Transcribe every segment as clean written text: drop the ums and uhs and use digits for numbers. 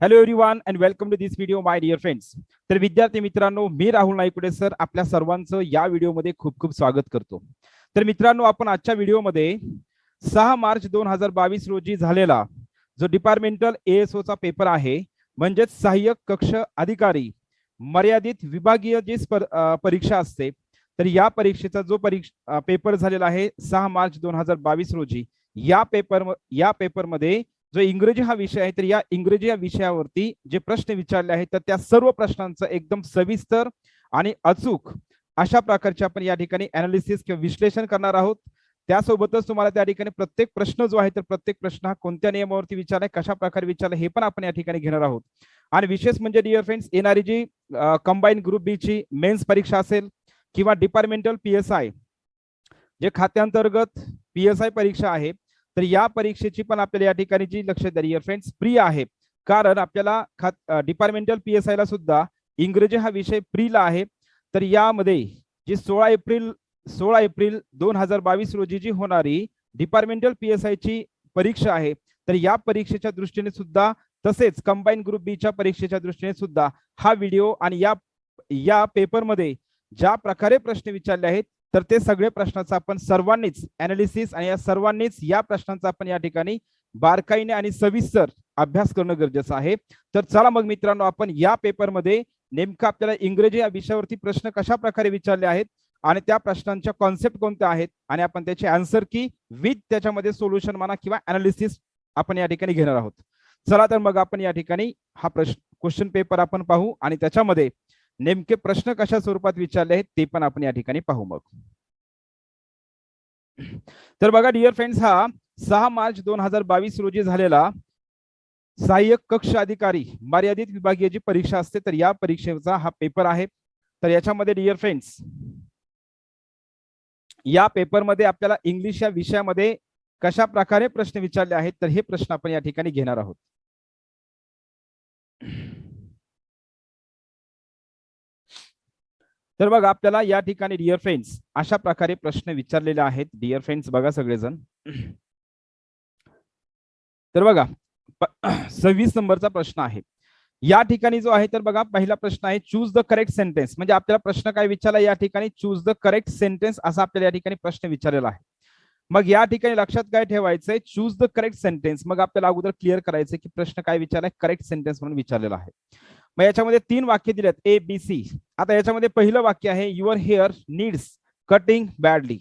Hello everyone and welcome to this video my dear friends. तर विद्यार्थी मित्रांनो, मी Rahul नाईकुडे sir आपल्या सर्वांचं या व्हिडिओमध्ये खूप खूप स्वागत करतो. तर मित्रांनो, आपण आजच्या व्हिडिओमध्ये 6 मार्च 2022 रोजी झालेला जो डिपार्टमेंटल एएसओ चा पेपर आहे, म्हणजेच सहाय्यक कक्ष अधिकारी मर्यादित विभागीय जी परीक्षा असते, तर या परीक्षेचा जो पेपर झालेला आहे 6 मार्च 2022 रोजी, या पेपरमध्ये जो इंग्रजी हा विषय आहे, तर या इंग्रजी या विषयावरती जे प्रश्न विचारले आहेत, तर त्या सर्व प्रश्नांचं एकदम सविस्तर आणि अचूक अशा प्रकारचे आपण या ठिकाणी अनालिसिस किंवा विश्लेषण करणार आहोत. त्यासोबतच तुम्हाला त्या ठिकाणी प्रत्येक प्रश्न जो आहे, तर प्रत्येक प्रश्न हा कोणत्या नियमावरती विचारलाय, कशा प्रकारे विचारलाय, हे पण आपण या ठिकाणी घेणार आहोत. आणि विशेष म्हणजे डिअर फ्रेंड्स, येणारी जी कंबाईन ग्रुप बी ची मेन्स परीक्षा असेल किंवा डिपार्टमेंटल PSI जे खात्यांतर्गत PSI परीक्षा आहे, तर या परीक्षेची पण आपल्याला या ठिकाणी जी लक्ष द्या डिअर फ्रेंड्स प्री आहे, कारण आपल्याला डिपार्टमेंटल PSI ला सुद्धा इंग्रजी हा विषय प्रीला आहे. तर यामध्ये जी 16 एप्रिल 2022 रोजी जी होणारी डिपार्टमेंटल PSI ची परीक्षा आहे, तर या परीक्षेच्या दृष्टीने सुद्धा, तसेच कंबाईन ग्रुप बी च्या परीक्षेच्या दृष्टीने सुद्धा हा व्हिडिओ आणि या पेपरमध्ये ज्या प्रकारे प्रश्न विचारले आहेत, तर ते सगळे प्रश्नांचा आपण सर्वांनीच अनालिसिस आणि या सर्वांनीच या प्रश्नांचा आपण या ठिकाणी बारकाईने आणि सविस्तर अभ्यास करणं गरजेचं आहे. तर चला मग मित्रांनो, आपण या पेपरमध्ये नेमकं आपल्याला इंग्रजी या विषयावरती प्रश्न कशा प्रकारे विचारले आहेत आणि त्या प्रश्नांच्या कॉन्सेप्ट कोणत्या आहेत आणि आपण त्याचे आन्सर की विथ त्याच्यामध्ये सोल्युशन म्हणा किंवा अनालिसिस आपण या ठिकाणी घेणार आहोत. चला तर मग आपण या ठिकाणी हा क्वेश्चन पेपर आपण पाहू आणि त्याच्यामध्ये नेमके प्रश्न कशा स्वरूपात विचारले आहेत ते पण आपण या ठिकाणी पाहू. मग तर बघा डिअर फ्रेंड्स, हा 6 मार्च 2022 रोजी झालेला सहाय्यक कक्ष अधिकारी मर्यादित विभागीय जी परीक्षा असते, तर या परीक्षेचा हा पेपर आहे. तर याच्यामध्ये डिअर फ्रेंड्स, या पेपरमध्ये आपल्याला इंग्लिश या विषयामध्ये कशा प्रकारे प्रश्न विचारले आहेत, तर हे प्रश्न आपण या ठिकाणी घेणार आहोत. तर बघा, आपल्याला या ठिकाणी डिअर फ्रेंड्स अशा प्रकारे प्रश्न विचारलेले आहेत. डिअर फ्रेंड्स बघा सगळेजण, तर बघा 26 नंबरचा प्रश्न आहे या ठिकाणी जो आहे. तर बघा, पहिला प्रश्न आहे चूज द करेक्ट सेंटेन्स. म्हणजे आपल्याला प्रश्न काय विचारला या ठिकाणी, चूज द करेक्ट सेंटेन्स असा आपल्याला या ठिकाणी प्रश्न विचारलेला आहे. मग या ठिकाणी लक्षात काय ठेवायचंय, चूज द करेक्ट सेंटेन्स. मग आपल्याला अगोदर क्लिअर करायचंय की प्रश्न काय विचारलाय, करेक्ट सेंटेन्स म्हणून विचारलेला आहे. मग याच्यामध्ये 3 वाक्य दिलेत ABC. आता याच्यामध्ये पहिलं वाक्य आहे your hair needs cutting badly.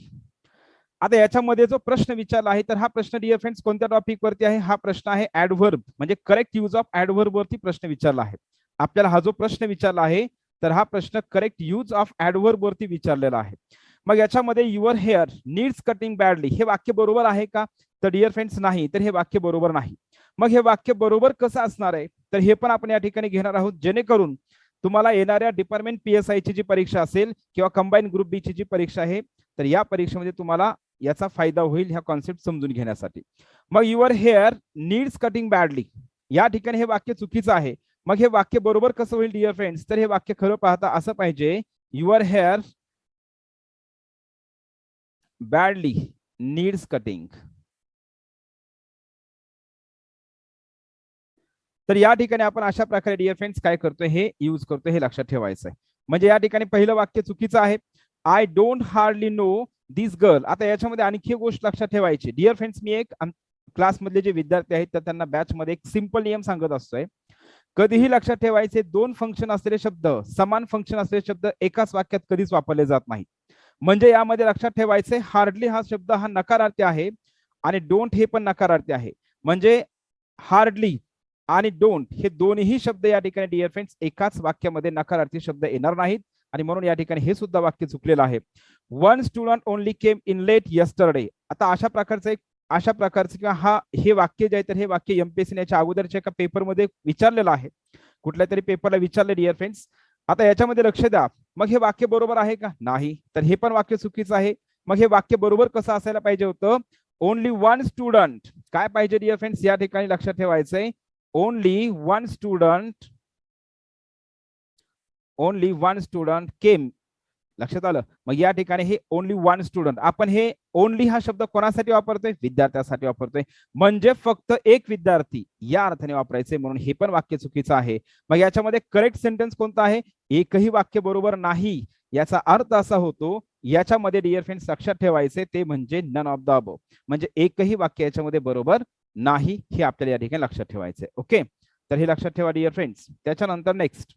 आता याच्यामध्ये जो प्रश्न विचारला आहे, तर हा प्रश्न डिअर फ्रेंड्स कोणत्या टॉपिक वरती आहे, हा प्रश्न आहे ऍडव्हर्ब म्हणजे करेक्ट यूज ऑफ ऍडव्हर्ब वरती प्रश्न विचारला आहे. आपल्याला हा जो प्रश्न विचारला आहे, तर हा प्रश्न करेक्ट यूज ऑफ ऍडव्हर्ब वरती विचारलेला आहे. मग याच्यामध्ये your hair needs cutting badly हे वाक्य बरोबर आहे का, तर डिअर फ्रेंड्स नाही, तर हे वाक्य बरोबर नाही. मग हे वाक्य बरोबर कसं असणार आहे, तर हे पण आपण या ठिकाणी घेणार आहोत, जेणेकरून तुम्हाला येणाऱ्या डिपार्टमेंट PSI ची जी परीक्षा असेल किंवा कंबाईन ग्रुप बी ची जी परीक्षा आहे, तर या परीक्षेमध्ये तुम्हाला याचा फायदा होईल ह्या कॉन्सेप्ट समजून घेण्यासाठी. मग your hair needs cutting badly या ठिकाणी हे वाक्य चुकीचं आहे. मग हे वाक्य बरोबर कसं होईल डिअर फ्रेंड्स, तर हे वाक्य खरं पाहता असं पाहिजे, your hair badly needs cutting. तर या ठिकाणी आपण अशा प्रकारे डिअर फ्रेंड्स काय करतोय, हे यूज करतोय, हे लक्षात ठेवायचं आहे. म्हणजे या ठिकाणी पहिलं वाक्य चुकीचं आहे, I don't hardly know this girl. आता याच्यामध्ये आणखी एक गोष्ट लक्षात ठेवायची डिअर फ्रेंड्स, मी एक क्लासमधले जे विद्यार्थी आहेत तर त्यांना बॅच मध्ये एक सिंपल नियम सांगत असतोय. कधीही लक्षात ठेवायचे, 2 फंक्शन असलेले शब्द, समान फंक्शन असलेले शब्द एकाच वाक्यात कधीच वापरले जात नाही. म्हणजे यामध्ये लक्षात ठेवायचे, हार्डली हा शब्द हा नकारार्थी आहे आणि डोंट हे पण नकारार्थी आहे. म्हणजे हार्डली आणि डोंट हे दोन्ही शब्द या ठिकाणी डिअर फ्रेंड्स एकाच वाक्यामध्ये नकारार्थी शब्द येणार नाहीत, आणि म्हणून या ठिकाणी हे सुद्धा वाक्य चुकलेलं आहे. One student only came in late yesterday. आता अशा प्रकारचं किंवा हे वाक्य जे आहे, तर हे वाक्य MPSC याच्या अगोदरच्या एका पेपरमध्ये विचारलेलं आहे, कुठल्या तरी पेपरला विचारले डिअर फ्रेंड्स. आता याच्यामध्ये लक्ष द्या, मग हे वाक्य बरोबर आहे का, नाही, तर हे पण वाक्य चुकीचं आहे. मग हे वाक्य बरोबर कसं असायला पाहिजे होतं, ओनली वन स्टुडंट काय पाहिजे डिअर फ्रेंड्स, या ठिकाणी लक्षात ठेवायचंय, ओनली वन स्टुडंट केम लक्षात आलं. मग या ठिकाणी हे ओनली वन स्टुडंट, आपण हे ओनली हा शब्द कोणासाठी वापरतोय, विद्यार्थ्यासाठी वापरतोय, म्हणजे फक्त एक विद्यार्थी या अर्थाने वापरायचे, म्हणून हे पण वाक्य चुकीचं आहे. मग याच्यामध्ये करेक्ट सेंटेन्स कोणता आहे, एकही वाक्य बरोबर नाही, याचा अर्थ असा होतो याच्यामध्ये डिअर फ्रेंड्स लक्षात ठेवायचे ते म्हणजे नन ऑफ द अबव, म्हणजे एकही वाक्य याच्यामध्ये बरोबर नाही, हे आपल्याला या ठिकाणी लक्षात ठेवायचे. ओके, तर हे लक्षात ठेवा डिअर फ्रेंड्स. त्याच्यानंतर नेक्स्ट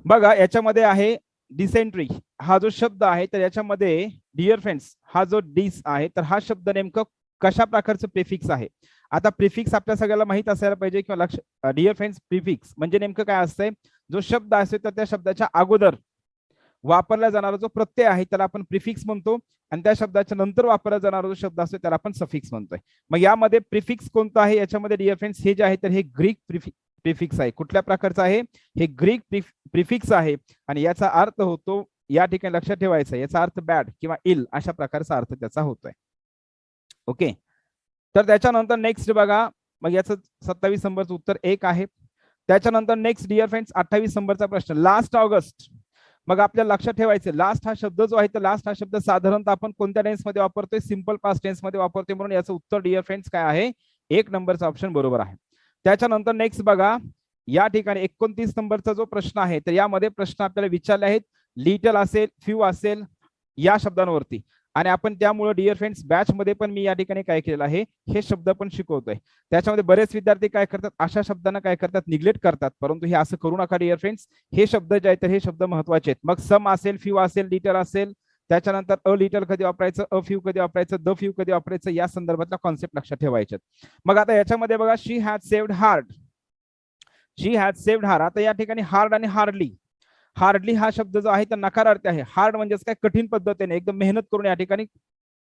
बघा, याच्यामध्ये आहे डिसेंट्री हा जो शब्द आहे, तर याच्यामध्ये डिअर फ्रेंड्स हा जो डिस आहे, तर हा शब्द नेमकं कशा प्रकारचं प्रिफिक्स आहे. आता प्रिफिक्स आपल्या सगळ्याला माहित असायला पाहिजे, किंवा लक्ष डिअर फ्रेंड्स प्रिफिक्स म्हणजे नेमकं काय असतंय, जो शब्द असतो तर त्या शब्दाच्या अगोदर वापरला जाणारा जो प्रत्यय आहे त्याला आपण प्रिफिक्स म्हणतो, आणि त्या शब्दाच्या नंतर वापरला जाणारा जो शब्द असतो त्याला आपण सफिक्स म्हणतोय. मग यामध्ये प्रिफिक्स कोणतं आहे, याच्यामध्ये डिअर फ्रेंड्स हे जे आहे तर हे ग्रीक प्रिफिक्स आहे. कुठल्या प्रकारचं आहे, हे ग्रीक प्रिफिक्स आहे, आणि याचा अर्थ होतो या ठिकाणी लक्षात ठेवायचा, याचा अर्थ बॅड किंवा इल अशा प्रकारचा अर्थ त्याचा होतोय. ओके, तर त्याच्यानंतर नेक्स्ट बघा, मग याचं 27 नंबरचं उत्तर 1 आहे. त्याच्यानंतर नेक्स्ट डिअर फ्रेंड्स 28 नंबरचा प्रश्न, लास्ट ऑगस्ट. मग आपल्याला लक्षात ठेवायचं लास्ट हा शब्द जो आहे तर लास्ट हा शब्द साधारणतः आपण कोणत्या टेन्स मध्ये वापरतोय, सिंपल पास्ट टेन्स मध्ये वापरतोय, म्हणून याचं उत्तर डिअर फ्रेंड्स काय आहे, 1 नंबरचा ऑप्शन बरोबर आहे. त्याच्यानंतर नेक्स्ट बघा, या ठिकाणी 29 नंबरचा जो प्रश्न आहे तर यामध्ये प्रश्न आपल्याला विचारले आहेत लिटल असेल, फ्यू असेल या शब्दांवरती, आणि आपण त्यामुळे डिअर फ्रेंड्स बॅच मध्ये पण मी या ठिकाणी काय केलेलं आहे, हे शब्द पण शिकवतोय. त्याच्यामध्ये बरेच विद्यार्थी काय करतात, अशा शब्दांना काय करतात, निग्लेक्ट करतात, परंतु हे असं करू नका डिअर फ्रेंड्स. हे शब्द जे आहेत तर हे शब्द महत्वाचे आहेत. मग सम असेल, फ्यू असेल, लिटल असेल, त्याच्यानंतर अ लिटल कधी वापरायचं, अ फ्यू कधी वापरायचं, द फ्यू कधी वापरायचं, या संदर्भातला कॉन्सेप्ट लक्षात ठेवायचे. मग आता याच्यामध्ये बघा, she has saved hard, she has saved hard. आता या ठिकाणी हार्ड आणि हार्डली, हार्डली हा शब्द जो आहे तर नकारार्थी आहे. हार्ड म्हणजेच काय, कठीण पद्धतीने एकदम मेहनत करून या ठिकाणी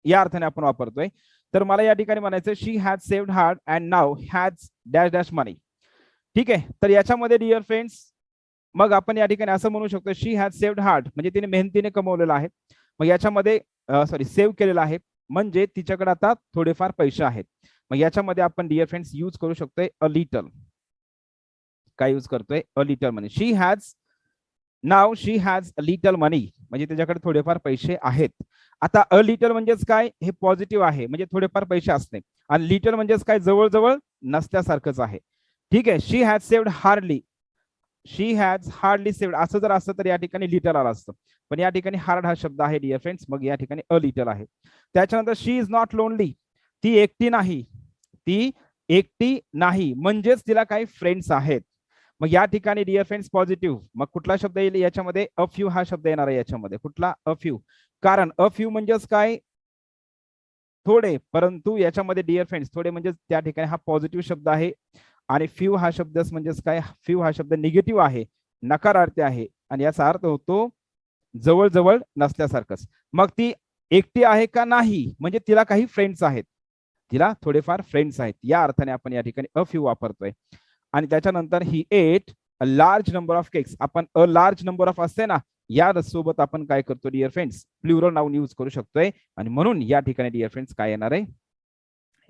या अर्थाने आपण वापरतोय. तर मला या ठिकाणी म्हणायचं she has saved hard and now has dash dash money. ठीक आहे, तर याच्यामध्ये डिअर फ्रेंड्स मग आपण या ठिकाणी असं म्हणू शकतो, शी हॅज सेव्ड हार्ड म्हणजे तिने मेहनतीने कमवलेलं आहे. मग याच्यामध्ये सॉरी सेव्ह केलेलं आहे, म्हणजे तिच्याकडे आता थोडेफार पैसे आहेत. मग याच्यामध्ये आपण डिअर फ्रेंड्स यूज करू शकतोय अ लिटल. काय यूज करतोय, a little money. She has now she has a little money म्हणजे त्याच्याकडे थोडेफार पैसे आहेत. आता अ लिटल म्हणजेच काय, हे पॉझिटिव्ह आहे, म्हणजे थोडेफार पैसे असणे, आणि लिटल म्हणजेच काय, जवळजवळ नसल्यासारखंच आहे. ठीक आहे, she has saved hardly, she has hardly saved असं जर असतं तर या ठिकाणी लिटल आलं असतं, पण या ठिकाणी हार्ड हा शब्द आहे डिअर फ्रेंड्स, मग या ठिकाणी अ लिटल आहे. त्याच्यानंतर शी इज नॉट लोनली, ती एकटी नाही, ती एकटी नाही म्हणजेच तिला काही फ्रेंड्स आहेत. मग या ठिकाणी डिअर फ्रेंड्स पॉझिटिव्ह, मग कुठला शब्द येईल याच्यामध्ये, अ फ्यू हा शब्द येणार आहे याच्यामध्ये. कुठला, अ फ्यू, कारण अ फ्यू म्हणजेच काय, थोडे, परंतु याच्यामध्ये डिअर फ्रेंड्स थोडे म्हणजे त्या ठिकाणी हा पॉझिटिव्ह शब्द आहे, आणि फ्यू हा शब्द म्हणजेच काय, फ्यू हा शब्द निगेटिव्ह आहे, नकारार्थी आहे, आणि याचा अर्थ होतो जवळजवळ नसल्यासारखंच. मग ती एकटी आहे का नाही, म्हणजे तिला काही फ्रेंड्स आहेत, तिला थोडेफार फ्रेंड्स आहेत, या अर्थाने आपण या ठिकाणी अ फ्यू वापरतोय. आणि त्याच्यानंतर he ate a large number of cakes, आपण अ लार्ज नंबर ऑफ असते ना, या सोबत आपण काय करतो dear friends, plural noun use करू शकतोय, आणि म्हणून या ठिकाणी डिअर फ्रेंड्स काय येणार आहे,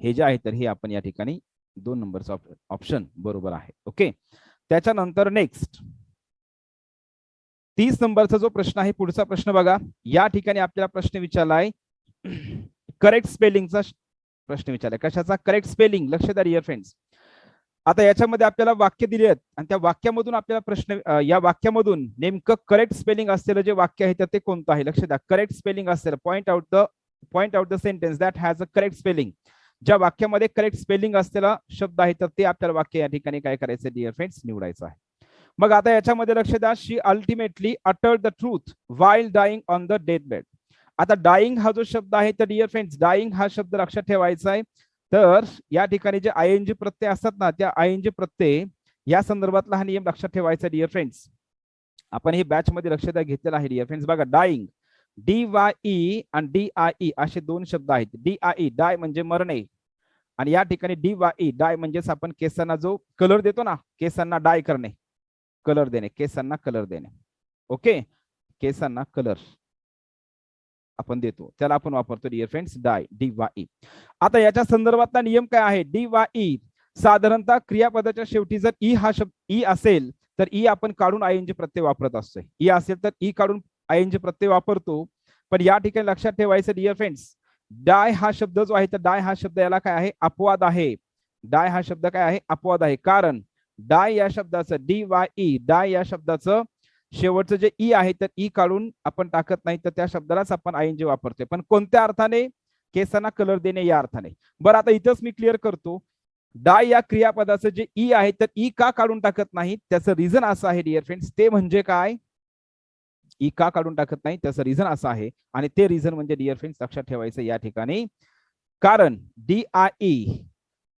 हे जे आहे तर हे आपण या ठिकाणी 2 नंबरचा ऑप्शन बरोबर आहे. ओके, त्याच्यानंतर नेक्स्ट 30 नंबरचा जो प्रश्न आहे, पुढचा प्रश्न बघा, या ठिकाणी आपल्याला प्रश्न विचारलाय करेक्ट स्पेलिंगचा प्रश्न विचारलाय. कशाचा, करेक्ट स्पेलिंग. लक्ष द्या डिअर फ्रेंड्स, आता याच्यामध्ये आपल्याला वाक्य दिले आहेत, आणि त्या वाक्यामधून आपल्याला प्रश्न, या वाक्यामधून नेमकं करेक्ट स्पेलिंग असलेलं जे वाक्य आहे ते कोणतं आहे. लक्ष द्या, करेक्ट स्पेलिंग असलेलं, point out the sentence that has a correct spelling. ज्या वाक्यामध्ये करेक्ट स्पेलिंग असलेला शब्द आहे तर ते आपल्याला वाक्य या ठिकाणी काय करायचं डिअर फ्रेंड्स, निवडायचं आहे. मग आता याच्यामध्ये लक्ष द्या, she ultimately uttered the truth while dying on the death bed. आता डाईंग हा जो शब्द आहे तर डिअर फ्रेंड्स डाईंग हा शब्द लक्षात ठेवायचा आहे. तर या ठिकाणी जे आयएनजी प्रत्यय असतात ना, त्या आयएनजी प्रत्यय या संदर्भातला हा नियम लक्षात ठेवायचा डिअर फ्रेंड्स. आपण हे बॅच मध्ये लक्ष द्या घेतलेलं आहे डिअर फ्रेंड्स. बघा, डाईंग, डी वाय ई आणि डी आय ई असे 2 शब्द आहेत. डी आय ई, डाय म्हणजे मरणे, आणि या ठिकाणी डी वाय ई, डाय म्हणजेच आपण केसांना जो कलर देतो ना, केसांना डाय करणे, कलर देणे, केसांना कलर देणे. ओके, केसांना कलर आपण देतो, त्याला आपण वापरतो डिअर फ्रेंड्स डाय, डी वाय ई. आता याच्या संदर्भातला नियम काय आहे, डी वाय ई साधारणतः क्रियापदाच्या शेवटी जर ई हा शब्द ई असेल तर ई आपण काढून आयएनजी प्रत्यय वापरत असतोय. ई असेल तर ई काढून आयएनजी प्रत्यय वापरतो. पण या ठिकाणी लक्षात ठेवायचं डिअर फ्रेंड्स, डाय हा शब्द जो आहे तर डाय हा शब्द याला काय आहे, अपवाद आहे. डाय हा शब्द काय आहे, अपवाद आहे. कारण डाय या शब्दाचं DYE डाय या शब्दाचं शेवटचं जे ई आहे तर ई काढून आपण टाकत नाही, तर त्या शब्दालाच आपण आयएनजी वापरतोय. पण कोणत्या अर्थाने, केसांना कलर देणे या अर्थाने. बरं आता इथंच मी क्लिअर करतो, डाय या क्रियापदाचं जे ई आहे तर ई का काढून टाकत नाही, त्याचं रिझन असं आहे डिअर फ्रेंड्स. ते म्हणजे काय, ई का काढून टाकत नाही त्याचं रिझन असं आहे. आणि ते रिझन म्हणजे डिअर फ्रेंड्स लक्षात ठेवायचं या ठिकाणी, कारण DIE.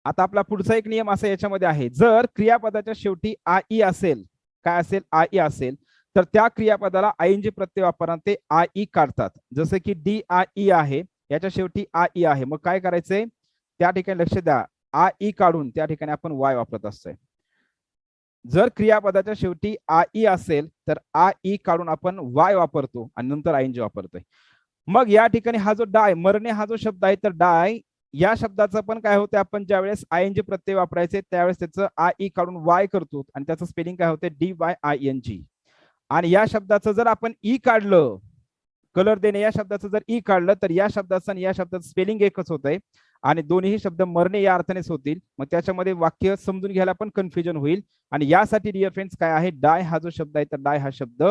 आता आपला पुढचा एक नियम असा याच्यामध्ये आहे, जर क्रियापदाच्या शेवटी आई असेल, काय असेल, आई असेल, तर त्या क्रियापदाला आयएनजी प्रत्यय वापरताना ते आई काढतात. जसं की DIE आहे, याच्या शेवटी आई आहे, मग काय करायचंय त्या ठिकाणी लक्ष द्या, आई काढून त्या ठिकाणी आपण वाय वापरत असतोय. जर क्रियापदाच्या शेवटी आई असेल तर आई काढून आपण वाय वापरतो आणि नंतर आयएनजी वापरतोय. मग या ठिकाणी हा जो डाय, मरणे हा जो शब्द आहे तर डाय या शब्दाचं पण काय होते, आपण ज्यावेळेस आयएनजी प्रत्यय वापरायचे त्यावेळेस त्याचं आई काढून वाय करतो आणि त्याचं स्पेलिंग काय होते, DYING. आणि या शब्दाचं जर आपण ई काढलं, कलर देणे या शब्दाचं जर ई काढलं, तर या शब्दाचं आणि या शब्दाचं स्पेलिंग एकच होत आहे आणि दोन्ही शब्द मरणे या अर्थानेच होतील. मग त्याच्यामध्ये वाक्य समजून घ्यायला पण कन्फ्युजन होईल. आणि यासाठी डिअर फ्रेंड्स काय आहे, डाय हा जो शब्द आहे तर डाय हा शब्द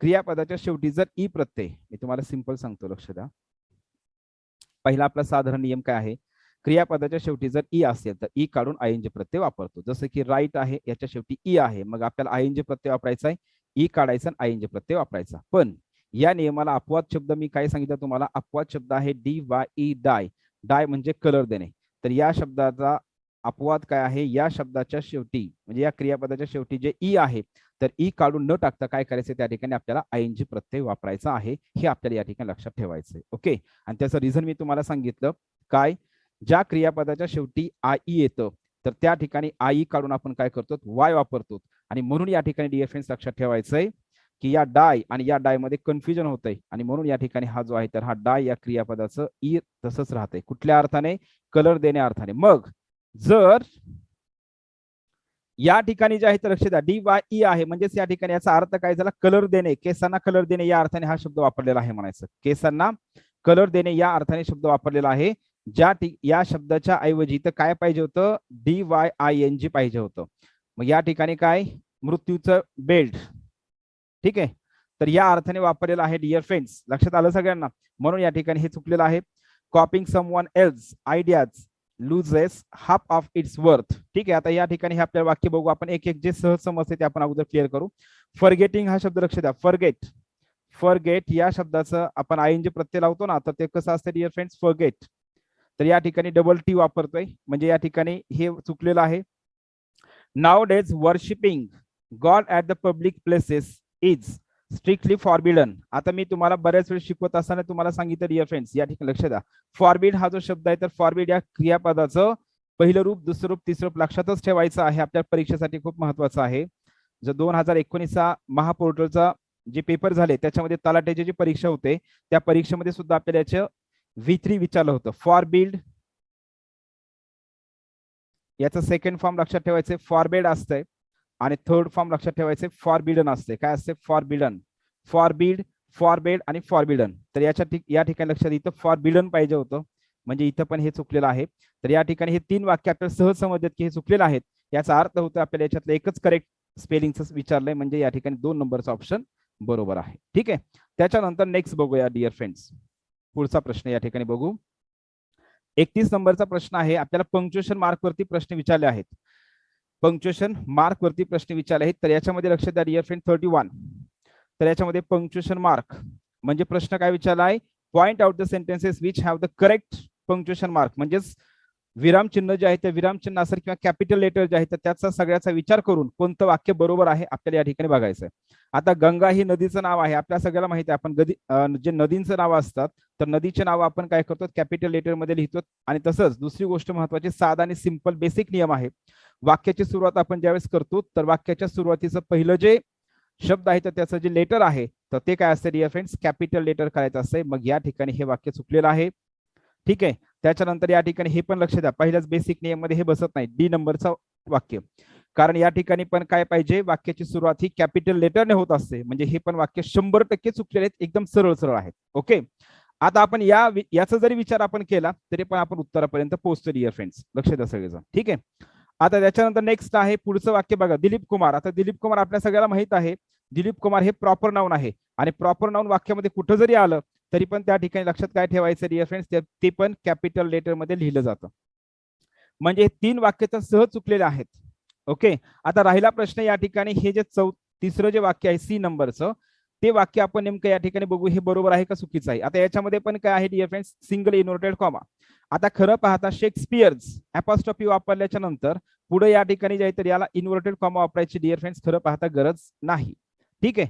क्रियापदाच्या शेवटी जर ई प्रत्यय, मी तुम्हाला सिंपल सांगतो, लक्ष द्या. पहिला आपला साधारण नियम काय आहे, क्रियापदाच्या शेवटी जर ई असेल तर ई काढून आयएनजी प्रत्यय वापरतो. जसं की राईट आहे, याच्या शेवटी ई आहे, मग आपल्याला आयएनजी प्रत्यय वापरायचा आहे, ई काढायचा आणि आयएनजी प्रत्यय वापरायचा. पण या नियमाला अपवाद शब्द मी काय सांगितलं तुम्हाला, अपवाद शब्द आहे DYE डाय. डाय म्हणजे कलर देणे. तर या शब्दाचा अपवाद काय आहे, या शब्दाच्या शेवटी म्हणजे या क्रियापदाच्या शेवटी जे ई आहे तर ई काढून न टाकता काय करायचं, त्या ठिकाणी आपल्याला आयएनजी प्रत्यय वापरायचा आहे. हे आपल्याला या ठिकाणी लक्षात ठेवायचं आहे. ओके. आणि त्याचं रिझन मी तुम्हाला सांगितलं, काय, ज्या क्रियापदाच्या शेवटी आई येतं तर त्या ठिकाणी आई काढून आपण काय करतो, वाय वापरतो. आणि म्हणून या ठिकाणी डिअर फ्रेंड्स लक्षात ठेवायचंय की या डाय आणि या डाय मध्ये कन्फ्युजन होतंय. आणि म्हणून या ठिकाणी हा जो आहे तर हा डाय या क्रियापदाचं ई तसंच राहतंय. कुठल्या अर्थाने, कलर देण्या अर्थाने. मग जर या ठिकाणी जे आहे तर लक्ष द्या, DYE आहे म्हणजेच या ठिकाणी याचा अर्थ काय झाला, कलर देणे, केसांना कलर देणे या अर्थाने हा शब्द वापरलेला आहे म्हणायचं. केसांना कलर देणे या अर्थाने शब्द वापरलेला आहे. या शब्दाच्या ऐवजी तर काय पाहिजे होतं, DYING पाहिजे होतं. मग या ठिकाणी काय, मृत्यूचं बेल्ट, ठीक आहे, तर या अर्थाने वापरलेला आहे डिअर फ्रेंड्स. लक्षात आलं सगळ्यांना. म्हणून या ठिकाणी हे चुकलेलं आहे. कॉपिंग someone else ideas loses half of its worth. ठीक आहे, आता या ठिकाणी हे आपल्याला वाक्य बघू आपण, एक एक जे सहज समजते ते आपण अगोदर क्लिअर करू. फॉरगेटिंग हा शब्द लक्ष द्या, फॉरगेट या शब्दाचं आपण आयएनजी प्रत्यय लावतो ना, तर ते कसं असतं डिअर फ्रेंड्स, फॉरगेट. तर या ठिकाणी डबल टी वापरतोय म्हणजे या ठिकाणी हे चुकलेलं आहे. Now days worshipping God at the public places is strictly forbidden. आता मी तुम्हाला बऱ्याच वेळ शिकवत असताना तुम्हाला सांगितलं डिअर फ्रेंड्स, या ठिकाणी लक्ष द्या, फॉरबिड हा जो शब्द आहे तर फॉरबिड या क्रियापदाचं पहिलं रूप, दुसरं रूप, तिसरं रूप लक्षातच ठेवायचं आहे. आपल्या परीक्षेसाठी खूप महत्वाचं आहे. जो 2019चा महापोर्टलचा जे पेपर झाले त्याच्यामध्ये तलाठ्याची जी परीक्षा होते त्या परीक्षेमध्ये सुद्धा आपल्याला याचं V3 विचारलं होतं. फॉरबिड याचं सेकंड फॉर्म लक्षात ठेवायचे फॉरबिड असतंय आणि थर्ड फॉर्म लक्षात ठेवायचे फॉरबिडन असते. काय असते, फॉरबिडन, फॉरबिड, फॉरबिड आणि फॉरबिडन. तर या ठिकाणी लक्षात इथं फॉरबिडन पाहिजे होतं, म्हणजे इथं पण हे चुकलेलं आहे. तर या ठिकाणी हे 3 वाक्य आपल्याला सहज समजतात की हे चुकलेलं आहेत. याचा अर्थ होतो आपल्याला याच्यातलं एकच करेक्ट स्पेलिंगच विचारलंय, म्हणजे या ठिकाणी 2 नंबरचा ऑप्शन बरोबर आहे. ठीक आहे, त्याच्यानंतर नेक्स्ट बघूया डिअर फ्रेंड्स, पुढचा प्रश्न या ठिकाणी बघू. 31 नंबरचा प्रश्न आहे. आपल्याला पंक्च्युएशन मार्क वरती प्रश्न विचारले आहेत. पंक्च्युएशन मार्क वरती प्रश्न विचारले आहेत. तर याच्यामध्ये लक्षात द्या डिअर फ्रेंड 31. तर याच्यामध्ये पंक्च्युएशन मार्क म्हणजे प्रश्न काय विचारला आहे, point out the sentences which have the correct punctuation mark. म्हणजेच विराम चिन्ह जे आहे ते विराम चिन्ह असेल किंवा कॅपिटल लेटर जे आहे तर त्याचा सगळ्याचा विचार करून कोणतं वाक्य बरोबर आहे आपल्याला या ठिकाणी बघायचं आहे. आता गंगा ही नदीचं नाव आहे, आपल्या सगळ्याला माहिती आहे. आपण जे नदींचं नाव असतात तर नदीचे नाव आपण काय करतो, कॅपिटल लेटर मध्ये लिहितो. आणि तसंच दुसरी गोष्ट महत्वाची, साधा आणि सिंपल बेसिक नियम आहे. वाक्याची सुरुवात आपण ज्यावेळेस करतो तर वाक्याच्या सुरुवातीचं पहिलं जे शब्द आहे तर त्याचं जे लेटर आहे तर ते काय असते डिअर फ्रेंड्स, कॅपिटल लेटर करायचं असते. मग या ठिकाणी हे वाक्य चुकलेलं आहे. ठीक आहे, त्याच्यानंतर या ठिकाणी हे पण लक्ष द्या, पहिल्याच बेसिक नियम मध्ये हे बसत नाही. डी नंबरचं वाक्य, कारण या ठिकाणी पण काय पाहिजे, वाक्याची सुरुवात ही कॅपिटल लेटरने होत असते, म्हणजे हे पण वाक्य 100% चुकलेले आहेत, एकदम सरळ सरळ आहेत. ओके, आता आपण याचा जरी विचार आपण केला तरी पण आपण उत्तरापर्यंत पोहोचतो डिअर फ्रेंड्स, लक्ष द्या सगळेजण. ठीक आहे, आता त्याच्यानंतर नेक्स्ट आहे पुढचं वाक्य बघा, दिलीप कुमार. आता दिलीप कुमार आपल्या सगळ्याला माहित आहे, दिलीप कुमार हे प्रॉपर नाउन आहे आणि प्रॉपर नाउन वाक्यामध्ये कुठं जरी आलं तरी पण त्या ठिकाणी लक्षात काय ठेवायचं डिअर फ्रेंड्स, ते पण कॅपिटल लेटर मध्ये लिहिलं जातं. म्हणजे 3 वाक्य तर सहज चुकलेले आहेत. ओके, आता राहिला प्रश्न या ठिकाणी, हे जे तिसरं जे वाक्य आहे सी नंबरचं, ते वाक्य आपण नेमकं या ठिकाणी बघू, हे बरोबर आहे का चुकीचं आहे. आता याच्यामध्ये पण काय आहे dear friends, single inverted comma. आता खरं पाहता शेक्सपियर्स अपॉस्ट्रॉफी वापरल्याच्या नंतर पुढे या ठिकाणी जे आहे तर याला इन्व्हर्टेड कॉमा वापरायची डिअर फ्रेंड्स खरं पाहता गरज नाही. ठीक आहे,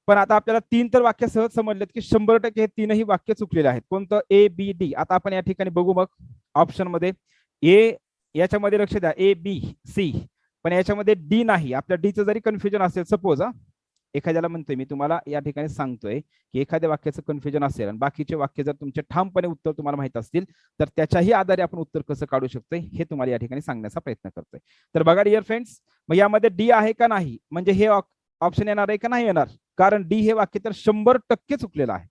पण आता आपल्याला 3 तर वाक्य सहज समजलेत की 100% हे 3ही वाक्य चुकलेले आहेत. कोणतं, ए बी डी. आता आपण या ठिकाणी बघू मग ऑप्शन मध्ये, ए याच्यामध्ये लक्ष द्या, ए बी सी, पण याच्यामध्ये डी नाही. आपल्या डीचं जरी कन्फ्युजन असेल, सपोज एखाद्याला म्हणतोय मी तुम्हाला या ठिकाणी सांगतोय की एखाद्या वाक्याचं कन्फ्युजन असेल आणि बाकीचे वाक्य जर तुमचे ठामपणे उत्तर तुम्हाला माहित असतील तर त्याच्याही आधारे आपण उत्तर कसं काढू शकतोय हे तुम्हाला या ठिकाणी सांगण्याचा प्रयत्न करतोय. तर बघा डिअर फ्रेंड्स, मग यामध्ये डी आहे का नाही, म्हणजे हे ऑप्शन येणार आहे का नाही येणार, कारण डी हे वाक्य तर 100% चुकलेलं आहे.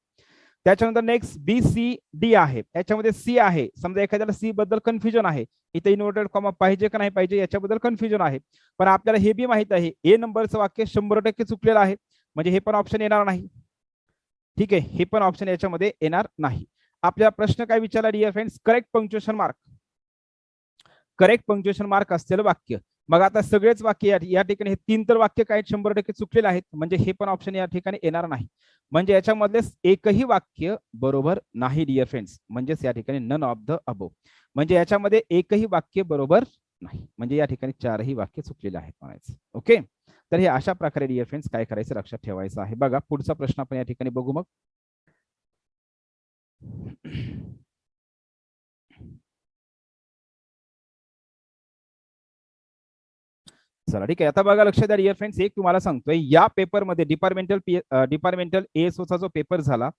त्याच्यानंतर नेक्स्ट बी सी डी आहे, याच्यामध्ये सी आहे. समजा एखाद्याला सी बद्दल कन्फ्युजन आहे, इथे इन्व्हर्टेड कॉमा पाहिजे का नाही पाहिजे याच्याबद्दल कन्फ्युजन आहे, पण आपल्याला हे बी माहित आहे ए नंबरचं वाक्य 100% चुकलेलं आहे, म्हणजे हे पण ऑप्शन येणार नाही. ठीक आहे, हे पण ऑप्शन याच्यामध्ये येणार नाही. आपला प्रश्न काय विचारला dear friends, correct punctuation mark, correct punctuation mark असलेलं वाक्य. मग आता सगळेच वाक्य या ठिकाणी हे 3 तर वाक्य काय 100% चुकलेले आहेत, म्हणजे हे पण ऑप्शन या ठिकाणी येणार नाही. म्हणजे याच्यामधले एकही वाक्य बरोबर नाही डिअर फ्रेंड्स, म्हणजेच या ठिकाणी नन ऑफ द अबोव, म्हणजे याच्यामध्ये एकही वाक्य बरोबर नाही, म्हणजे या ठिकाणी 4ही वाक्य चुकलेले आहेत म्हणायचं. ओके, तर हे अशा प्रकारे डिअर फ्रेंड्स काय करायचं लक्षात ठेवायचं आहे. बघा पुढचा प्रश्न आपण या ठिकाणी बघू मग. चला ठीक आहे, आता बघा लक्ष द्या डिअर फ्रेंड्स, एक तुम्हाला सांगतोय, या पेपरमध्ये डिपार्टमेंटल एएसओचा जो पेपर झाला,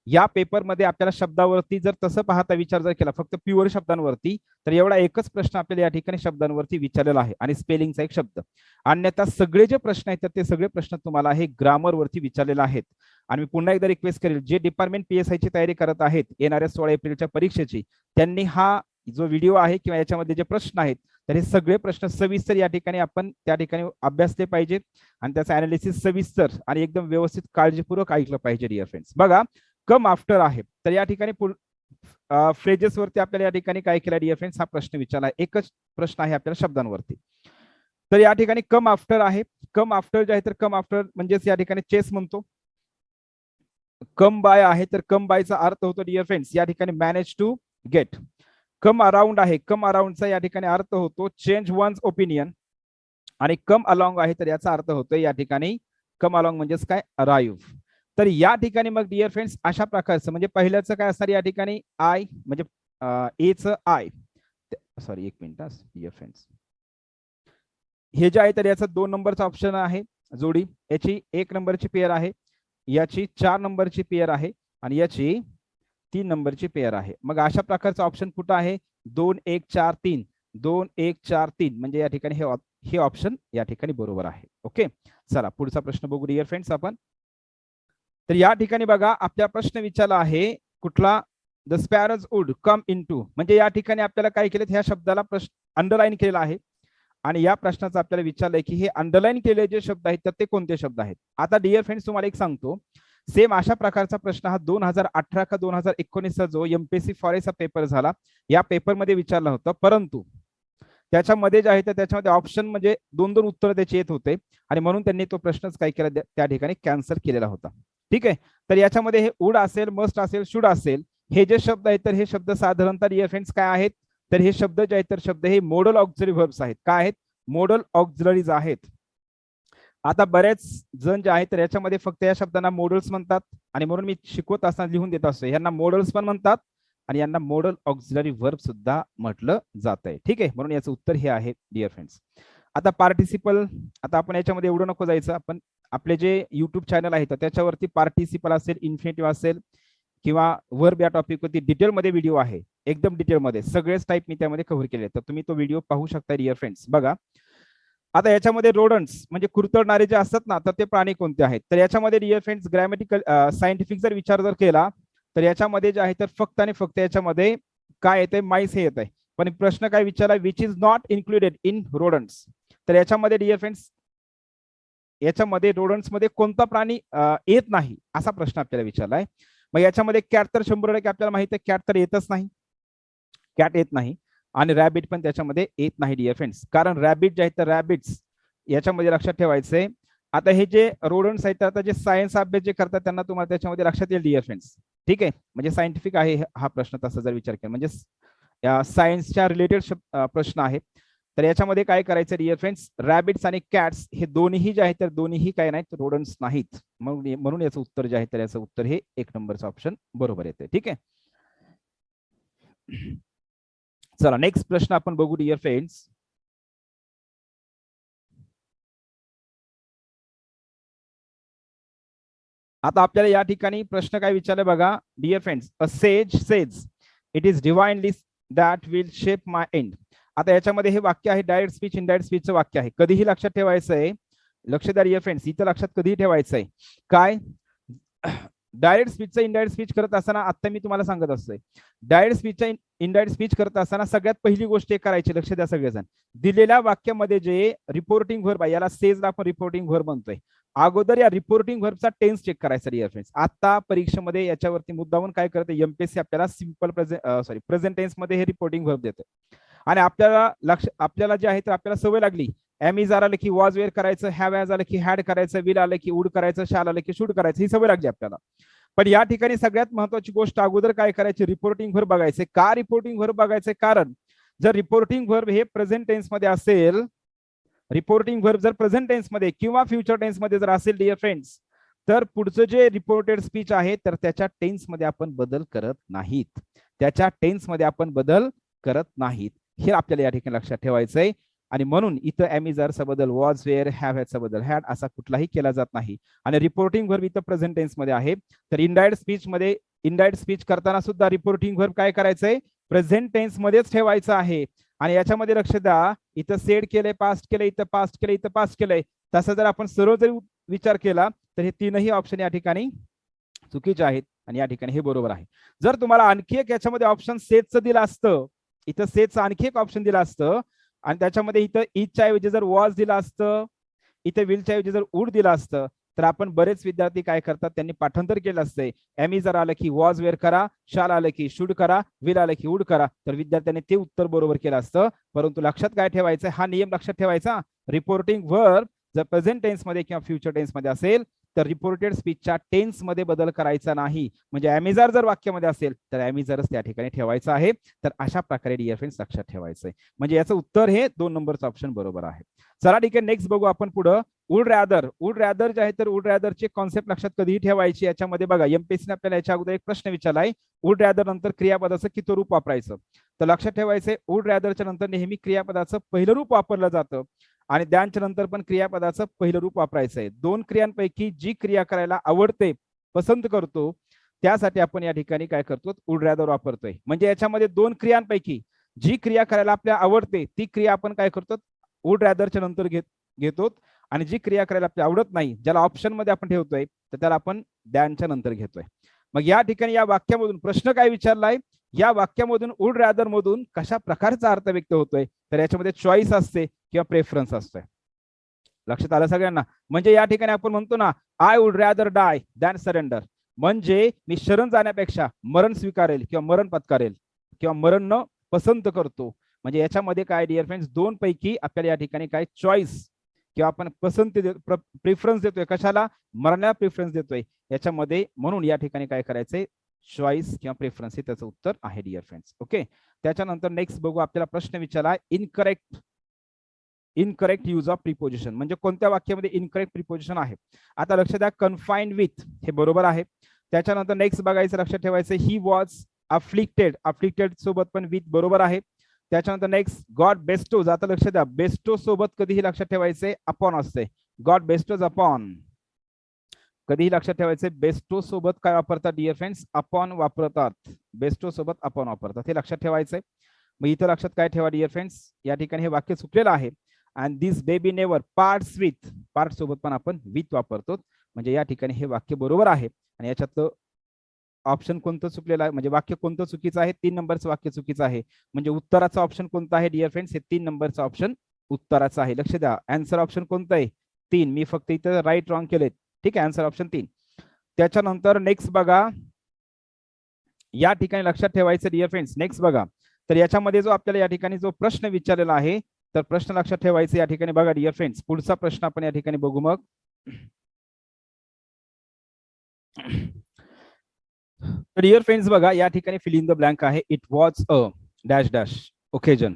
या पेपरमध्ये आपल्याला शब्दावरती जर तसं पाहता विचार जर केला फक्त प्युअर शब्दांवरती, तर एवढा एकच प्रश्न आपल्याला या ठिकाणी शब्दांवरती विचारलेला आहे आणि स्पेलिंगचा एक शब्द. अन्यथा सगळे जे प्रश्न आहेत ते सगळे प्रश्न तुम्हाला हे ग्रामरवरती विचारलेले आहेत. आणि मी पुन्हा एकदा रिक्वेस्ट करेल, जे डिपार्टमेंट PSI ची तयारी करत आहेत येणाऱ्या 16 एप्रिलच्या परीक्षेची, त्यांनी हा जो व्हिडिओ आहे किंवा याच्यामध्ये जे प्रश्न आहेत तर हे सगळे प्रश्न सविस्तर या ठिकाणी आपण त्या ठिकाणी अभ्यासले पाहिजे आणि त्याचं अनालिसिस सविस्तर आणि एकदम व्यवस्थित काळजीपूर्वक ऐकलं पाहिजे डिअर फ्रेंड्स. बघा कम आफ्टर आहे, तर या ठिकाणी फ्रेजेस वरती आपल्याला या ठिकाणी काय केलं डिअर फ्रेंड्स, हा प्रश्न विचारला, एकच प्रश्न आहे आपल्याला शब्दांवरती. तर या ठिकाणी कम आफ्टर आहे, कम आफ्टर जे आहे तर कम आफ्टर म्हणजेच या ठिकाणी चेस म्हणतो. कम बाय आहे, तर कम बायचा अर्थ होतो डिअर फ्रेंड्स या ठिकाणी manage to get. Come around आहे, कम अराउंडचा या ठिकाणी अर्थ होतो चेंज वन्स ओपिनियन. आणि कम अलॉंग आहे तर याचा अर्थ होतो या ठिकाणी कम अलॉंग म्हणजेच काय, अराईव्ह. तर या ठिकाणी मग डिअर फ्रेंड्स अशा प्रकारचं, म्हणजे पहिल्याचं काय असणार या ठिकाणी आय, म्हणजे एचं आय, सॉरी एक मिनिट डिअर फ्रेंड्स, हे जे आहे तर याचा 2 नंबरचा ऑप्शन आहे जोडी, याची 1 नंबरची पेअर आहे, याची 4 नंबरची पेअर आहे आणि याची 3 नंबरची पेअर आहे. मग अशा प्रकारचा ऑप्शन कुठं आहे, 2 1 4 3, 2 1 4 3, म्हणजे या ठिकाणी हे ऑप्शन या ठिकाणी बरोबर आहे. ओके, चला पुढचा प्रश्न बघू डिअर फ्रेंड्स आपण. तर या ठिकाणी बघा आपला प्रश्न विचारला आहे कुठला, the sparrows would come into, म्हणजे या ठिकाणी आपल्याला काय केलं, ह्या शब्दाला प्रश्न अंडरलाईन केलेला आहे आणि या प्रश्नाचं आपल्याला विचारलंय की हे अंडरलाईन केलेले जे शब्द आहेत तर ते कोणते शब्द आहेत. आता डिअर फ्रेंड्स तुम्हाला एक सांगतो, सेम अशा प्रकारचा प्रश्न हा 2018 का 2019चा जो MPSC फॉरेस्टचा पेपर झाला या पेपरमध्ये विचारला होता, परंतु त्याच्यामध्ये जे आहे तर त्याच्यामध्ये ऑप्शन म्हणजे 2 उत्तर त्याचे येत होते आणि म्हणून त्यांनी तो प्रश्नच काय केला त्या ठिकाणी कॅन्सल केलेला होता. ठीक आहे, तर याच्यामध्ये हे वुड असेल, मस्ट असेल, शुड असेल, हे जे शब्द आहेत तर हे शब्द साधारणतः डिअर फ्रेंड्स काय आहेत, तर हे शब्द जे आहेत तर शब्द हे मॉडल ऑक्झिलरी व्हर्ब्स आहेत. काय आहेत, मॉडल ऑक्झिलरीज आहेत. आता बरेच जण जे आहेत तर याच्यामध्ये फक्त या शब्दांना मॉडल्स म्हणतात आणि म्हणून मी शिकवत असताना लिहून देत असतो, यांना मॉडल्स पण म्हणतात आणि यांना मॉडल ऑक्झिलरी व्हर्ब सुद्धा म्हटलं जात आहे. ठीक आहे, म्हणून याचं उत्तर हे आहे डिअर फ्रेंड्स. आता पार्टिसिपल, आता आपण याच्यामध्ये एवढं नको जायचं, आपण आपले जे युट्यूब चॅनल आहे तर त्याच्यावरती पार्टिसिपल असेल, इन्फिनिटिव्ह असेल किंवा वर्ब या टॉपिक वरती डिटेलमध्ये व्हिडिओ आहे, एकदम डिटेलमध्ये सगळेच टाईप मी त्यामध्ये कव्हर केले, तर तुम्ही तो व्हिडिओ पाहू शकता डिअर फ्रेंड्स. बघा आता याच्यामध्ये रोडंट्स म्हणजे कुरतडणारे जे असतात ना, तर ते प्राणी कोणते आहेत? तर याच्यामध्ये डिअर फ्रेंड्स ग्रॅमॅटिकल सायंटिफिक जर विचार जर केला तर याच्यामध्ये जे आहे तर फक्त आणि फक्त याच्यामध्ये काय येते, माईस हे येत आहे. पण प्रश्न काय विचारला, which is not included in rodents. तर याच्यामध्ये डिअर फ्रेंड्स याच्यामध्ये रोडंट्स मध्ये कोणता प्राणी येत नाही असा प्रश्न आपल्याला विचारलाय. मग याच्यामध्ये कॅट तर 100% आपल्याला माहित आहे, कॅट तर येतच नाही, कॅट येत नाही. आणि रॅबिट पण त्याच्यामध्ये येत नाही डिअर फ्रेंड्स, कारण रॅबिट जे आहेत तर रॅबिट्स याच्यामध्ये लक्षात ठेवायचंय. आता हे जे रोडंट्स आहेत, आता जे सायन्स अभ्यास जे करतात त्यांना तुम्हाला त्याच्यामध्ये लक्षात येईल डिअर फ्रेंड्स. ठीक आहे, म्हणजे सायंटिफिक आहे हा प्रश्न, तसा जर विचार केला म्हणजे सायन्सच्या रिलेटेड प्रश्न आहे. तर याच्यामध्ये काय करायचं डिअर फ्रेंड्स, रॅबिट्स आणि कॅट्स हे दोन्ही जे आहेत तर दोन्ही काय नाहीत, रोडंट्स नाहीत. म्हणून याचं उत्तर जे आहे तर याचं उत्तर हे 1 नंबरचं ऑप्शन बरोबर येते. ठीक आहे, चला नेक्स्ट प्रश्न आपण बघू डिअर फ्रेंड्स. आता आपल्याला या ठिकाणी प्रश्न काय विचारले बघा dear friends, a sage says it is divinely that will shape my end. आता याच्यामध्ये हे वाक्य आहे डायरेक्ट स्पीच इनडायरेक्ट स्पीचचं वाक्य आहे. कधीही लक्षात ठेवायचं आहे, लक्ष द्या डिअर फ्रेंड्स, इथं लक्षात कधीही ठेवायचं आहे काय, डायरेक्ट स्पीचचं इनडायरेक्ट स्पीच करत असताना आता मी तुम्हाला सांगत असतोय, डायरेक्ट स्पीचचा इनडायरेक्ट स्पीच करत असताना सगळ्यात पहिली गोष्ट एक करायची, लक्ष द्या सगळेजण, दिलेल्या वाक्यामध्ये जे रिपोर्टिंग व्हर्ब आहे, याला सेजला आपण रिपोर्टिंग व्हर्ब म्हणतोय, अगोदर या रिपोर्टिंग व्हर्बचा टेन्स चेक करायचा डिअर फ्रेंड्स. आता परीक्षेमध्ये याच्यावरती मुद्दामून काय करते एमपीएससी, आपल्याला सिंपल प्रेझेंट टेन्स मध्ये हे रिपोर्टिंग व्हर्ब देते. आणि आपल्याला जे आहे तर आपल्याला सवय लागली, एम इज आलं की वॉज वेअर करायचं, हॅव हॅज आलं की हॅड करायचं, विल आलं की वुड करायचं, शाल आलं की शुड करायचं, ही सवय लागली आपल्याला. पण या ठिकाणी सगळ्यात महत्वाची गोष्ट अगोदर काय करायची, रिपोर्टिंग व्हर्ब बघायचे. का रिपोर्टिंग व्हर्ब बघायचे, कारण जर रिपोर्टिंग व्हर्ब हे प्रेझेंट टेन्स मध्ये असेल, रिपोर्टिंग व्हर्ब जर प्रेझेंट टेन्स मध्ये किंवा फ्युचर टेन्स मध्ये जर असेल डिअर फ्रेंड्स, तर पुढचं जे रिपोर्टेड स्पीच आहे तर त्याच्या टेन्स मध्ये आपण बदल करत नाहीत, त्याच्या टेन्स मध्ये आपण बदल करत नाहीत, हे आपल्याला या ठिकाणी लक्षात ठेवायचंय. आणि म्हणून इथं एमिझरचा बदल वॉज वेअर हॅव हॅडचा बदल हॅड असा कुठलाही केला जात नाही. आणि रिपोर्टिंग व्हर्ब इथं प्रेझेंट टेन्स मध्ये आहे, तर इनडायरेक्ट स्पीच मध्ये इनडायरेक्ट स्पीच करताना सुद्धा रिपोर्टिंग व्हर्ब काय करायचंय, प्रेझेंट टेन्स मध्येच ठेवायचं आहे. आणि याच्यामध्ये लक्ष द्या, इथं सेड केलंय, पास्ट केलंय, इथं पास्ट केलंय, इथं पास्ट केलंय, तसं जर आपण सरळ जरी विचार केला तर हे तीनही ऑप्शन या ठिकाणी चुकीचे आहेत आणि या ठिकाणी हे बरोबर आहे. जर तुम्हाला आणखी एक याच्यामध्ये ऑप्शन सेजचं दिलं असतं, इथं सेजचं आणखी एक ऑप्शन दिलं असतं आणि त्याच्यामध्ये इथं इजच्या ऐवजी जर वॉज दिलं असतं, इथे विलच्या ऐवजी जर वुड दिलं असतं, तर आपण बरेच विद्यार्थी काय करतात, त्यांनी पाठांतर केलं असतंय, एमी जर आलं की वॉज वेअर करा, शाल आलं की शुड करा, विल आलं की वुड करा, तर विद्यार्थ्यांनी ते उत्तर बरोबर केलं असतं. परंतु लक्षात काय ठेवायचं, हा नियम लक्षात ठेवायचा, रिपोर्टिंग व्हर्ब जर प्रेझेंट टेन्स मध्ये किंवा फ्युचर टेन्स मध्ये असेल तर रिपोर्टेड स्पीचच्या टेन्स मध्ये बदल करायचा नाही. म्हणजे एमिझर जर वाक्यामध्ये असेल तर एमिझरच त्या ठिकाणी ठेवायचं आहे. तर अशा प्रकारे डिअर फ्रेंड्स लक्षात ठेवायचंय, म्हणजे याचं उत्तर हे 2 नंबरचं ऑप्शन बरोबर आहे. चला ठीक आहे, नेक्स्ट बघू आपण पुढं. वुड रॅदर, वुड रॅदर जे आहे तर वुड रॅदरचे कॉन्सेप्ट लक्षात कधीही ठेवायची. याच्यामध्ये बघा एमपीएससीने आपल्याला याच्या अगोदर एक प्रश्न विचारलाय, वुड रॅदर नंतर क्रियापदाचं किती रूप वापरायचं. तर लक्षात ठेवायचंय, वुड रॅदरच्या नंतर नेहमी क्रियापदाचं पहिलं रूप वापरलं जातं आणि त्यांच्या नंतर पण क्रियापदाचं पहिलं रूप वापरायचं आहे. 2 क्रियांपैकी जी क्रिया करायला आवडते, पसंत करतो, त्यासाठी आपण या ठिकाणी काय करतो, वुड रॅदर वापरतोय. म्हणजे याच्यामध्ये 2 क्रियांपैकी जी क्रिया करायला आपल्याला आवडते ती क्रिया आपण काय करतो, वुड रॅदरच्या नंतर घेतो आणि जी क्रिया करायला आपल्याला आवडत नाही, ज्याला ऑप्शन मध्ये आपण ठेवतोय, तर त्याला आपण दॅनच्या नंतर घेतोय. मग या ठिकाणी या वाक्यामधून प्रश्न काय विचारलाय, या वाक्यामधून वुड रॅदर मधून कशा प्रकारचा अर्थ व्यक्त होतोय, तर याच्यामध्ये चॉईस असते किंवा प्रेफरन्स असतोय. लक्षात आलं सगळ्यांना. म्हणजे या ठिकाणी आपण म्हणतो ना, I would rather die than surrender, म्हणजे मी शरण जाण्यापेक्षा मरण स्वीकारेल किंवा मरण पत्करेल किंवा मरण न पसंत करतो. म्हणजे याच्यामध्ये काय डिअर फ्रेंड्स, 2 पैकी आपल्याला या ठिकाणी काय चॉईस किंवा आपण पसंती प्रेफरन्स देतोय, कशाला, मरण्याला प्रेफरन्स देतोय याच्यामध्ये. म्हणून या ठिकाणी काय करायचंय, चॉईस किंवा प्रेफरन्स हे त्याचं उत्तर आहे डिअर फ्रेंड्स. ओके, त्याच्यानंतर नेक्स्ट बघू, आपल्याला प्रश्न विचारला इनकरेक्ट यूज ऑफ प्रिपोजिशन, म्हणजे कोणत्या वाक्यामध्ये इनकरेक्ट प्रिपोजिशन आहे. आता लक्षात द्या, कन्फाइंड विथ हे बरोबर आहे. त्याच्यानंतर नेक्स्ट बघायचं, लक्षात ठेवायचं, ही वॉज अफ्लिक्टेड, अफ्लिक्टेड सोबत पण विथ बरोबर आहे. त्याच्यानंतर नेक्स्ट गॉड बेस्टोज, आता लक्षात द्या, बेस्टो सोबत कधीही लक्षात ठेवायचे अपॉन असते, गॉड बेस्टोज अपॉन, कधीही लक्षात ठेवायचे बेस्टो सोबत काय वापरतात डिअर फ्रेंड्स, अपॉन वापरतात, बेस्टो सोबत अपॉन वापरतात, हे लक्षात ठेवायचंय. मग इथं लक्षात काय ठेवा डिअर फ्रेंड्स, या ठिकाणी हे वाक्य चुकलेलं आहे and this baby never parts with, part सोबत पण आपण विथ वापरतो. म्हणजे या ठिकाणी हे वाक्य बरोबर आहे. आणि याच्यातलं ऑप्शन कोणतं चुकलेलं आहे, म्हणजे वाक्य कोणतं चुकीचं आहे, 3 नंबरचं वाक्य चुकीचं आहे. म्हणजे उत्तराचा ऑप्शन कोणता आहे डिअर फ्रेंड्स, हे 3 नंबरचा ऑप्शन उत्तराचा आहे. लक्ष द्या, आन्सर ऑप्शन कोणतं आहे, 3. मी फक्त इथं राईट रॉंग केलेत. ठीक आहे, आन्सर ऑप्शन 3. त्याच्यानंतर नेक्स्ट बघा, या ठिकाणी लक्षात ठेवायचं डिअर फ्रेंड्स. नेक्स्ट बघा, तर याच्यामध्ये जो आपल्याला या ठिकाणी जो प्रश्न विचारलेला आहे, तर प्रश्न लक्षात ठेवायचे या ठिकाणी बघा डिअर फ्रेंड्स. पुढचा प्रश्न आपण या ठिकाणी बघू. मग डिअर फ्रेंड्स बघा, या ठिकाणी फिल इन द ब्लँक आहे. It was a dash dash occasion.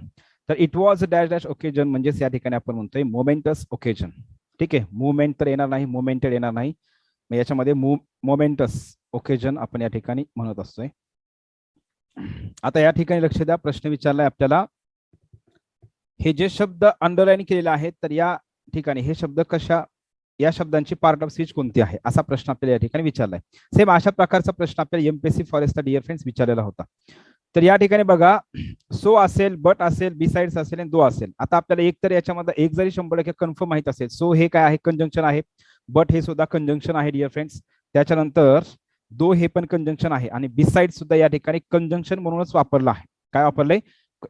तर it was a dash dash occasion म्हणजेच या ठिकाणी आपण म्हणतोय मोमेंटस ओकेजन. ठीक आहे, मुवमेंट तर येणार नाही, मोमेंटेड येणार नाही. मग याच्यामध्ये मोमेंटस ओकेजन आपण या ठिकाणी म्हणत असतोय. आता या ठिकाणी लक्ष द्या, प्रश्न विचारलाय आपल्याला, हे जे शब्द अंडरलाईन केलेले आहेत, तर या ठिकाणी हे शब्द कशा, या शब्दांची पार्ट ऑफ स्पीच कोणती आहे, असा प्रश्न आपल्याला या ठिकाणी विचारलाय. सेम अशा प्रकारचा प्रश्न आपल्याला एमपीएससी फॉरेस्टचा डिअर फ्रेंड्स विचारलेला होता. तर या ठिकाणी बघा, सो असेल, बट असेल, बिसाइड्स असेल आणि दो असेल. आता आपल्याला एक तर याच्यामध्ये एक जरी 100% कन्फर्म माहित असेल, सो हे काय आहे, कंजंक्शन आहे. बट हे सुद्धा कंजंक्शन आहे डिअर फ्रेंड्स. त्याच्यानंतर दो हे पण कंजंक्शन आहे. आणि बिसाइड सुद्धा या ठिकाणी कंजंक्शन म्हणूनच वापरलं आहे. काय वापरलंय,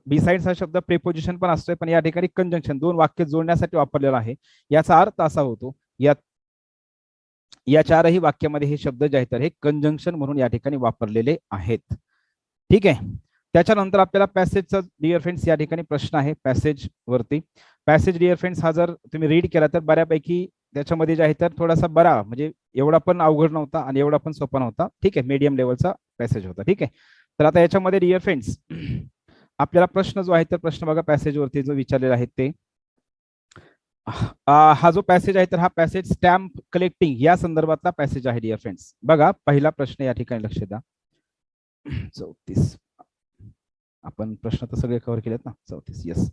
बिसाइड्स हा शब्द प्रिपोजिशन पण असतोय, पण या ठिकाणी कंजंक्शन, दोन वाक्य जोडण्यासाठी वापरलेला आहे. याचा अर्थ असा होतो, या चारही वाक्यामध्ये हे शब्द जे आहेत तर हे कंजंक्शन म्हणून या ठिकाणी वापरलेले आहेत. ठीक आहे. त्याच्यानंतर आपल्याला पॅसेजचा डिअर फ्रेंड्स या ठिकाणी प्रश्न आहे पॅसेज वरती. पॅसेज डिअर फ्रेंड्स हा जर तुम्ही रीड केला तर बऱ्यापैकी त्याच्यामध्ये जे आहे तर थोडासा बरा, म्हणजे एवढा पण अवघड नव्हता आणि एवढा पण सोपा नव्हता. ठीक आहे, मीडियम लेवलचा पॅसेज होता. ठीक आहे. तर आता याच्यामध्ये डिअर फ्रेंड्स आपल्याला प्रश्न जो आहे तर प्रश्न बघा, पॅसेज वरती जो विचारलेला आहे ते, हा जो पॅसेज आहे तर हा पॅसेज स्टॅम्प कलेक्टिंग या संदर्भातला पॅसेज आहे डिअर फ्रेंड्स. बघा, पहिला प्रश्न या ठिकाणी लक्ष द्या. 34 आपण प्रश्न तर सगळे कव्हर केलेत ना, 34 यस.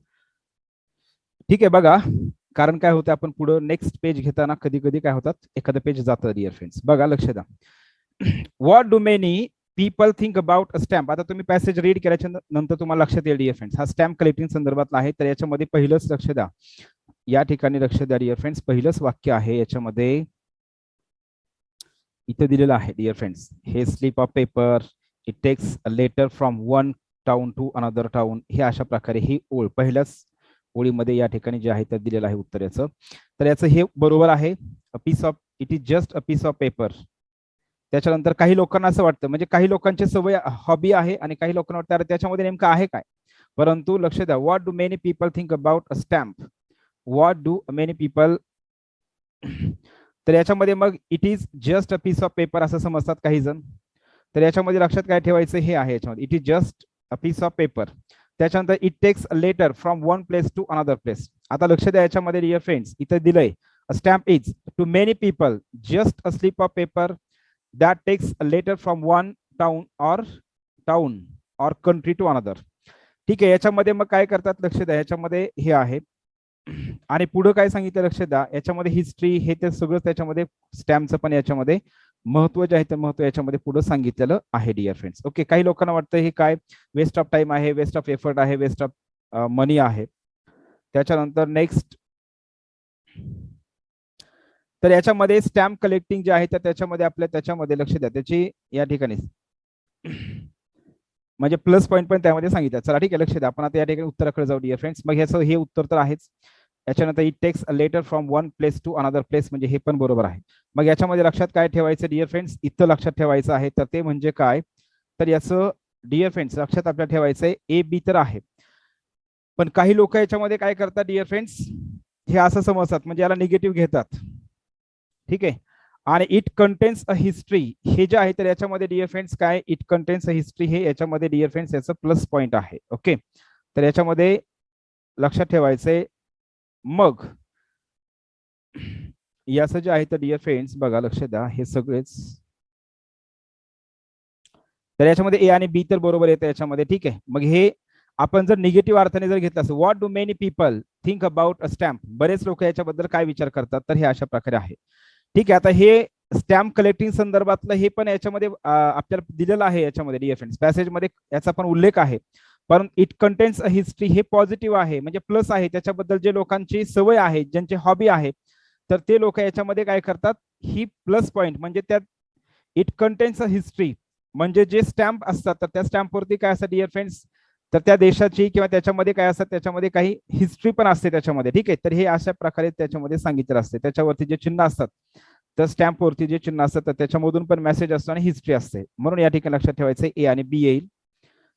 ठीक आहे. बघा, कारण काय होतं, आपण पुढे नेक्स्ट पेज घेताना कधी कधी काय होतात, एखादं पेज जातं डिअर फ्रेंड्स. बघा, लक्ष द्या. What do many people think about a stamp. आता तुम्ही पॅसेज रीड केल्याच्या नंतर तुम्हाला लक्षात येईल डिअर फ्रेंड्स, हा स्टॅम्प कलेक्टिंग संदर्भातला आहे. तर याच्यामध्ये पहिलंच लक्ष द्या, या ठिकाणी लक्ष द्या डिअर फ्रेंड्स, पहिलंच वाक्य आहे याच्यामध्ये, इथे दिलेलं आहे डिअर फ्रेंड्स, हे slip of paper, it takes a letter from one town to another town. हे अशा प्रकारे ही ओळ पहिल्याच ओळीमध्ये या ठिकाणी जे आहे तर दिलेलं आहे उत्तर याचं. तर याचं हे बरोबर आहे, a piece of, it is just a piece of paper. त्याच्यानंतर काही लोकांना असं वाटतं, म्हणजे काही लोकांची सवय हॉबी आहे आणि काही लोकांना वाटतं अरे त्याच्यामध्ये नेमकं आहे काय. परंतु लक्ष द्या, what do many people think about a stamp, what do many people, तर याच्यामध्ये मग it is just a piece of paper असं समजतात काही जण. तर याच्यामध्ये लक्षात काय ठेवायचं हे आहे, याच्यामध्ये it is just a piece of paper. त्याच्यानंतर it takes a letter from one place to another place. आता लक्ष द्या, याच्यामध्ये डिअर फ्रेंड्स इथं दिलंय, a stamp is to many people just a slip of paper that takes a letter from one town or country to another. ठीक आहे. याच्यामध्ये मग काय करतात, लक्ष द्या, याच्यामध्ये हे आहे आणि पुढे काय सांगितलं लक्ष द्या, याच्यामध्ये हिस्ट्री हे ते सगळं त्याच्यामध्ये स्टॅम्पचं पण याच्यामध्ये महत्व जे आहे ते महत्व याच्यामध्ये पुढे सांगितलेलं आहे डिअर फ्रेंड्स. ओके. काही लोकांना वाटतं हे काय वेस्ट ऑफ टाइम आहे, वेस्ट ऑफ एफर्ट आहे, वेस्ट ऑफ मनी आहे. त्याच्यानंतर नेक्स्ट, तर याच्यामध्ये स्टॅम्प कलेक्टिंग जे आहे तर त्याच्यामध्ये आपल्या त्याच्यामध्ये लक्ष द्या, त्याची या ठिकाणी म्हणजे प्लस पॉईंट पण त्यामध्ये सांगितलं. चला ठीक आहे, लक्ष द्या. आपण आता या ठिकाणी उत्तराकडे जाऊ डिअर फ्रेंड्स. मग ह्याचं हे उत्तर तर आहेच. याच्यानंतर it takes a letter from one place to another place, म्हणजे हे पण बरोबर आहे. मग याच्यामध्ये लक्षात काय ठेवायचं डिअर फ्रेंड्स, इथं लक्षात ठेवायचं आहे, तर ते म्हणजे काय, तर याचं डिअर फ्रेंड्स लक्षात आपल्याला ठेवायचं आहे, ए बी तर आहे. पण काही लोक याच्यामध्ये काय करतात डिअर फ्रेंड्स, हे असं समजतात, म्हणजे याला निगेटिव्ह घेतात. ठीक आहे. आणि इट कंटेन्स अ हिस्ट्री हे जे आहे तर याच्यामध्ये डिअर फ्रेंड्स काय, इट कंटेन्स अ हिस्ट्री हे याच्यामध्ये डिअर फ्रेंड्स याचं प्लस पॉईंट आहे. ओके. तर याच्यामध्ये लक्षात ठेवायचंय. मग याचं जे आहे तर डिअर फ्रेंड्स बघा, लक्ष द्या, हे सगळेच, तर याच्यामध्ये ए आणि बी तर बरोबर येतं याच्यामध्ये. ठीक आहे. मग हे आपण जर निगेटिव्ह अर्थाने जर घेतलं असं, what do many people think about a stamp, बरेच लोक याच्याबद्दल काय विचार करतात, तर हे अशा प्रकारे आहे. ठीक आहे. आता हे स्टॅम्प कलेक्टिंग संदर्भातलं हे पण याच्यामध्ये आपल्याला दिलेलं आहे याच्यामध्ये डिअर फ्रेंड्स, पॅसेजमध्ये याचा पण उल्लेख आहे. पण इट कंटेन्स अ हिस्ट्री हे पॉझिटिव्ह आहे, म्हणजे प्लस आहे, त्याच्याबद्दल जे लोकांची सवय आहे, ज्यांची हॉबी आहे, तर ते लोक याच्यामध्ये काय करतात, ही प्लस पॉइंट म्हणजे त्यात इट कंटेन्स अ हिस्ट्री म्हणजे जे स्टॅम्प असतात तर त्या स्टॅम्पवरती काय असतात डिअर फ्रेंड्स, तर त्या देशाची किंवा त्याच्यामध्ये काय असतात, त्याच्यामध्ये काही हिस्ट्री पण असते त्याच्यामध्ये. ठीक आहे, तर हे अशा प्रकारे त्याच्यामध्ये सांगितलेलं असते. त्याच्यावरती जे चिन्ह असतात, तर स्टॅम्पवरती जे चिन्ह असतात तर त्याच्यामधून पण मेसेज असतो आणि हिस्ट्री असते. म्हणून या ठिकाणी लक्षात ठेवायचं ए आणि बी येईल.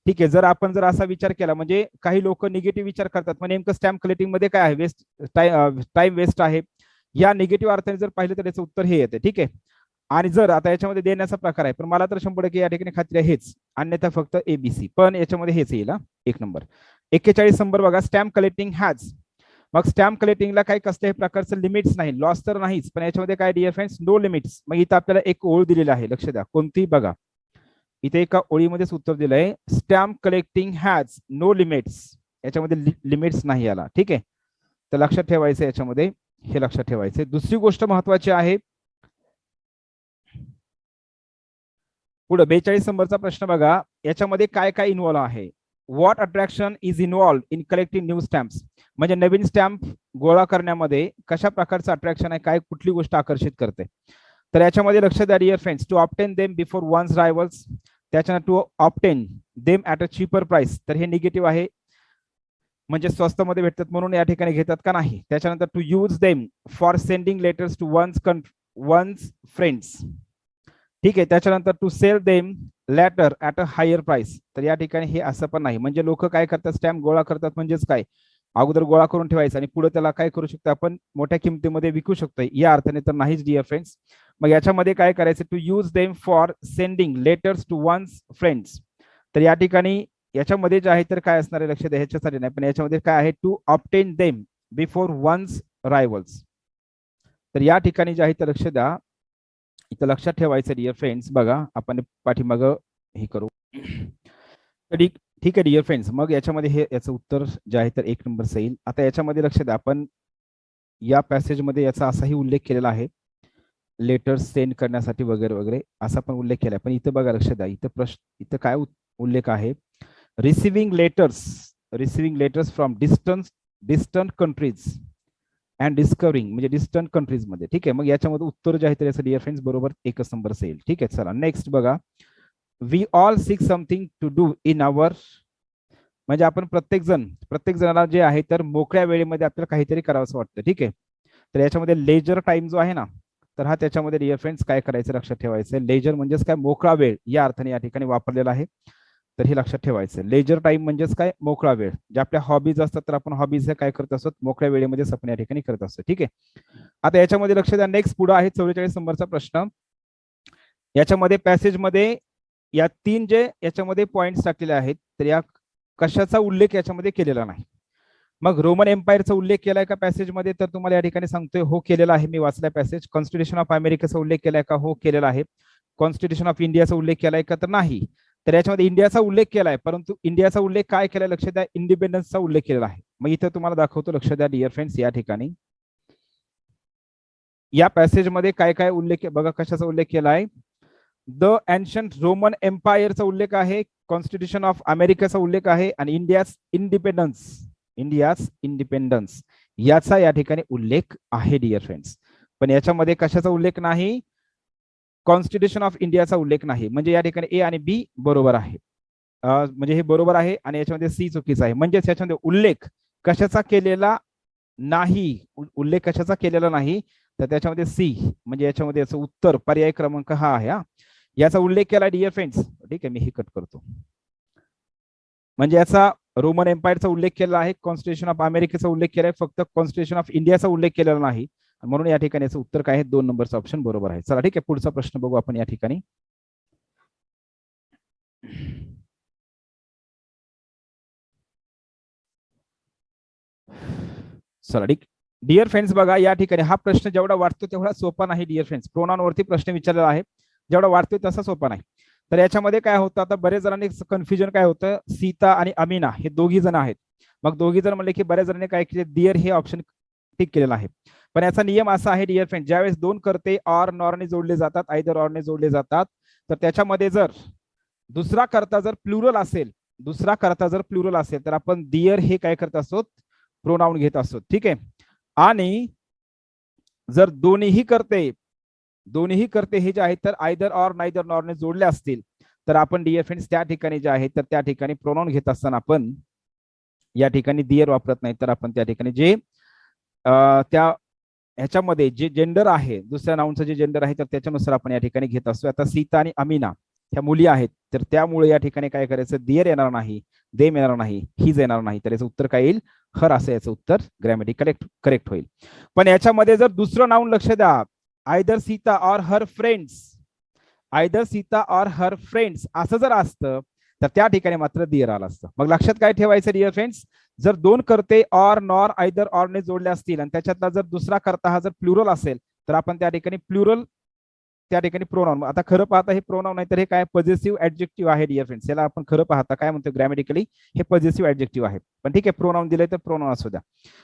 ठीक आहे, जर आपण जर असा विचार केला, म्हणजे काही लोक निगेटिव्ह विचार करतात, मग नेमकं स्टॅम्प कलेक्टिंग मध्ये काय आहे, वेस्ट टाइम वेस्ट आहे, या निगेटिव्ह अर्थाने जर पाहिलं तर याचं उत्तर हे येते. ठीक आहे, आणि जर आता याच्यामध्ये देण्याचा प्रकार आहे, पण मला तर 100% या ठिकाणी खात्री आहे हेच, अन्यथा फक्त एबीसी, पण याच्यामध्ये हेच येईल. एक नंबर 41 नंबर बघा, स्टॅम्प कलेक्टिंग हॅज, मग स्टॅम्प कलेक्टिंगला काही कसल्याही प्रकारचं लिमिट्स नाही, लॉस तर नाहीच, पण याच्यामध्ये काय डिअर फ्रेंड्स, नो लिमिट्स. मग इथं आपल्याला एक ओळ दिलेली आहे, लक्ष द्या कोणती बघा, इथे एका ओळीमध्येच उत्तर दिलंय, stamp collecting has no limits, याच्यामध्ये लिमिट्स नाही आला. ठीक आहे, तर लक्षात ठेवायचं याच्यामध्ये, हे लक्षात ठेवायचं. दुसरी गोष्ट महत्वाची आहे, पुढे 42 नंबरचा प्रश्न बघा, याच्यामध्ये काय काय इन्व्हॉल्व आहे. What attraction is involve in collecting new stamps, म्हणजे नवीन स्टॅम्प गोळा करण्यामध्ये कशा प्रकारचं अट्रॅक्शन आहे, काय कुठली गोष्ट आकर्षित करते. तर याच्यामध्ये लक्ष द्या dear friends, to obtain them before one's rivals, त्याच्यानंतर to obtain them at a cheaper price, तर हे निगेटिव्ह आहे, म्हणजे स्वस्तमध्ये भेटतात म्हणून या ठिकाणी घेतात का नाही. त्याच्यानंतर to use them for sending letters to one's friends. ठीक आहे, त्याच्यानंतर to sell them later at a higher price, तर या ठिकाणी हे असं पण नाही, म्हणजे लोक काय करतात, स्टॅम्प गोळा करतात म्हणजेच काय, अगोदर गोळा करून ठेवायचं आणि पुढे त्याला काय करू शकतो आपण, मोठ्या किमतीमध्ये विकू शकतो, या अर्थाने तर नाहीच डिअर फ्रेंड्स. मग याच्यामध्ये काय करायचं, to use them for sending letters to one's friends, तर या ठिकाणी याच्यामध्ये जे आहे तर काय असणार आहे, लक्ष द्या, ह्याच्यासाठी नाही, पण याच्यामध्ये काय आहे, to obtain them before one's rivals, तर या ठिकाणी जे आहे तर लक्ष द्या, इथं लक्षात ठेवायचं डिअर फ्रेंड्स. बघा आपण पाठीमाग हे करू, ठीक आहे डिअर फ्रेंड्स, मग याच्यामध्ये हे याचं उत्तर जे आहे तर एक नंबर येईल. आता याच्यामध्ये लक्ष द्या, आपण या पॅसेजमध्ये याचा असाही उल्लेख केलेला आहे, लेटर्स सेंड करण्यासाठी वगैरे वगैरे असा पण उल्लेख केला, पण इथं बघा लक्ष द्या, इथं इथं काय उल्लेख आहे, receiving letters from distant countries and discovering, म्हणजे डिस्टंट कंट्रीज मध्ये. ठीक आहे, मग याच्यामध्ये उत्तर जे आहे तर याचं डिअर फ्रेंड्स बरोबर एकच नंबर येईल. ठीक आहे, चला नेक्स्ट बघा, we all seek something to do in our, म्हणजे आपण प्रत्येक जणाला जे आहे तर मोकळ्या वेळेमध्ये आपल्याला काहीतरी करावंसं वाटतं. ठीक आहे, तर याच्यामध्ये लेजर टाइम जो आहे ना, तर हा त्याच्यामध्ये डिअर फ्रेंड्स काय करायचं, लक्षात ठेवायचं, लेजर म्हणजेच काय, मोकळा वेळ, या अर्थाने या ठिकाणी वापरलेला आहे, तर हे लक्षात ठेवायचं. लेजर टाइम म्हणजेच काय, मोकळा वेळ, जे आपल्या हॉबीज असतात, तर आपण हॉबीज काय करत असतो, मोकळ्या वेळेमध्ये आपण या ठिकाणी करत असतो. ठीक आहे, आता याच्यामध्ये लक्ष द्या, नेक्स्ट पुढे आहे 44 नंबरचा प्रश्न. याच्यामध्ये पॅसेजमध्ये या तीन जे याच्यामध्ये पॉइंट्स टाकलेले आहेत, तर या कशाचा उल्लेख याच्यामध्ये केलेला नाही. मग रोमन एम्पायरचा उल्लेख केलाय का पॅसेजमध्ये, तर तुम्हाला या ठिकाणी सांगतोय हो केलेला आहे, मी वाचलाय पॅसेज. कॉन्स्टिट्यूशन ऑफ अमेरिकेचा उल्लेख केलाय का, हो केलेला आहे. कॉन्स्टिट्यूशन ऑफ इंडियाचा उल्लेख केलाय का, तर नाही. तर याच्यामध्ये इंडियाचा उल्लेख केलाय, परंतु इंडियाचा उल्लेख काय केलाय, लक्ष द्या, इंडिपेंडन्सचा उल्लेख केलेला आहे. मग इथं तुम्हाला दाखवतो, लक्ष द्या डिअर फ्रेंड्स, या ठिकाणी या पॅसेजमध्ये काय काय उल्लेख बघा, कशाचा उल्लेख केला आहे, द एन्शंट रोमन एम्पायरचा उल्लेख आहे, कॉन्स्टिट्यूशन ऑफ अमेरिकेचा उल्लेख आहे, आणि इंडियाज इंडिपेंडन्स याचा या ठिकाणी उल्लेख आहे डिअर फ्रेंड्स. पण याच्यामध्ये कशाचा उल्लेख नाही, कॉन्स्टिट्यूशन ऑफ इंडियाचा उल्लेख नाही, म्हणजे या ठिकाणी ए आणि बी बरोबर आहे, म्हणजे हे बरोबर आहे आणि याच्यामध्ये सी चुकीचा आहे. म्हणजेच याच्यामध्ये उल्लेख कशाचा केलेला नाही, उल्लेख कशाचा केलेला नाही, तर त्याच्यामध्ये सी, म्हणजे याच्यामध्ये याचं उत्तर पर्याय क्रमांक हा आहे. याचा उल्लेख केला डिअर फ्रेंड्स. ठीक आहे, मी हे कट करतो, म्हणजे याचा रोमन एम्पायरचा उल्लेख केला आहे, कॉन्स्टिट्यूशन ऑफ अमेरिकेचा उल्लेख केला आहे, फक्त कॉन्स्टिट्यूशन ऑफ इंडियाचा उल्लेख केलेला नाही, म्हणून या ठिकाणी याचं उत्तर काय आहे, 2 नंबरचा ऑप्शन बरोबर आहे. चला ठीक आहे, पुढचा प्रश्न बघू आपण या ठिकाणी. चला ठीक, डिअर फ्रेंड्स बघा, या ठिकाणी हा प्रश्न जेवढा वाटतो तेवढा सोपा नाही डिअर फ्रेंड्स. प्रोनाउन वरती प्रश्न विचारलेला आहे, जेवढा वाटतोय तसा सोपा नाही. तर याच्यामध्ये काय होतं, आता बरेच जणांनी कन्फ्युजन काय होतं, सीता आणि अमीना हे दोघी जण आहेत. मग दोघी जण म्हणले की बऱ्याच जणांनी काय केले, डिअर हे ऑप्शन टिक केलेला आहे. पण याचा नियम असा आहे डिअर फ्रेंड, ज्यावेळेस दोन कर्ते ऑर नॉरने जोडले जातात, आयदर ऑरने जोडले जातात, तर त्याच्यामध्ये जर दुसरा कर्ता जर प्लुरल असेल दुसरा कर्ता जर प्लुरल असेल तर आपण दियर हे काय करत असतो, प्रोनाउन घेत असतो. ठीक आहे. आणि जर दोन्हीही करते हे जे आहेत तर आयदर ऑर नायदर नॉरने जोडले असतील तर आपण डिअर फ्रेंड्स त्या ठिकाणी जे आहे तर त्या ठिकाणी प्रोनाउन घेत असताना आपण या ठिकाणी दियर वापरत नाही, तर आपण त्या ठिकाणी जे त्या ह्याच्यामध्ये जे जेंडर आहे, दुसऱ्या नाऊनचं जे जेंडर आहे तर त्याच्यानुसार आपण या ठिकाणी घेत असतो. आता सीता आणि अमीना ह्या मुली आहेत, तर त्यामुळे या ठिकाणी काय करायचं, दियर येणार नाही, देम येणार नाही, हीज येणार नाही, तर याचं उत्तर काय येईल, हर असं याचं उत्तर ग्रॅमॅटिकल करेक्ट होईल. पण याच्यामध्ये जर दुसरं नाऊन लक्ष द्या, either Sita or her friends, either Sita or her friends असं जर असतं तर त्या ठिकाणी मात्र दियर आलं असतं. मग लक्षात काय ठेवायचं डिअर फ्रेंड्स, जर दोन करते ऑर नॉर आयदर ऑरने जोडले असतील आणि त्याच्यातला जर दुसरा कर्ता हा जर प्लुरल असेल तर आपण त्या ठिकाणी प्लुरल त्या ठिकाणी प्रोनाउन. आता खरं पाहता हे प्रोनाउन नाही तर हे काय पॉझिटिव्ह ऍडजेक्टिव्ह आहे डिअर फ्रेंड्स, याला आपण खरं पाहता काय म्हणतो ग्रॅमॅटिकली हे पॉझिटिव्ह ऍडजेक्टिव्ह आहे, पण ठीक आहे प्रोनाउन दिलंय तर प्रोनाउन असू द्या.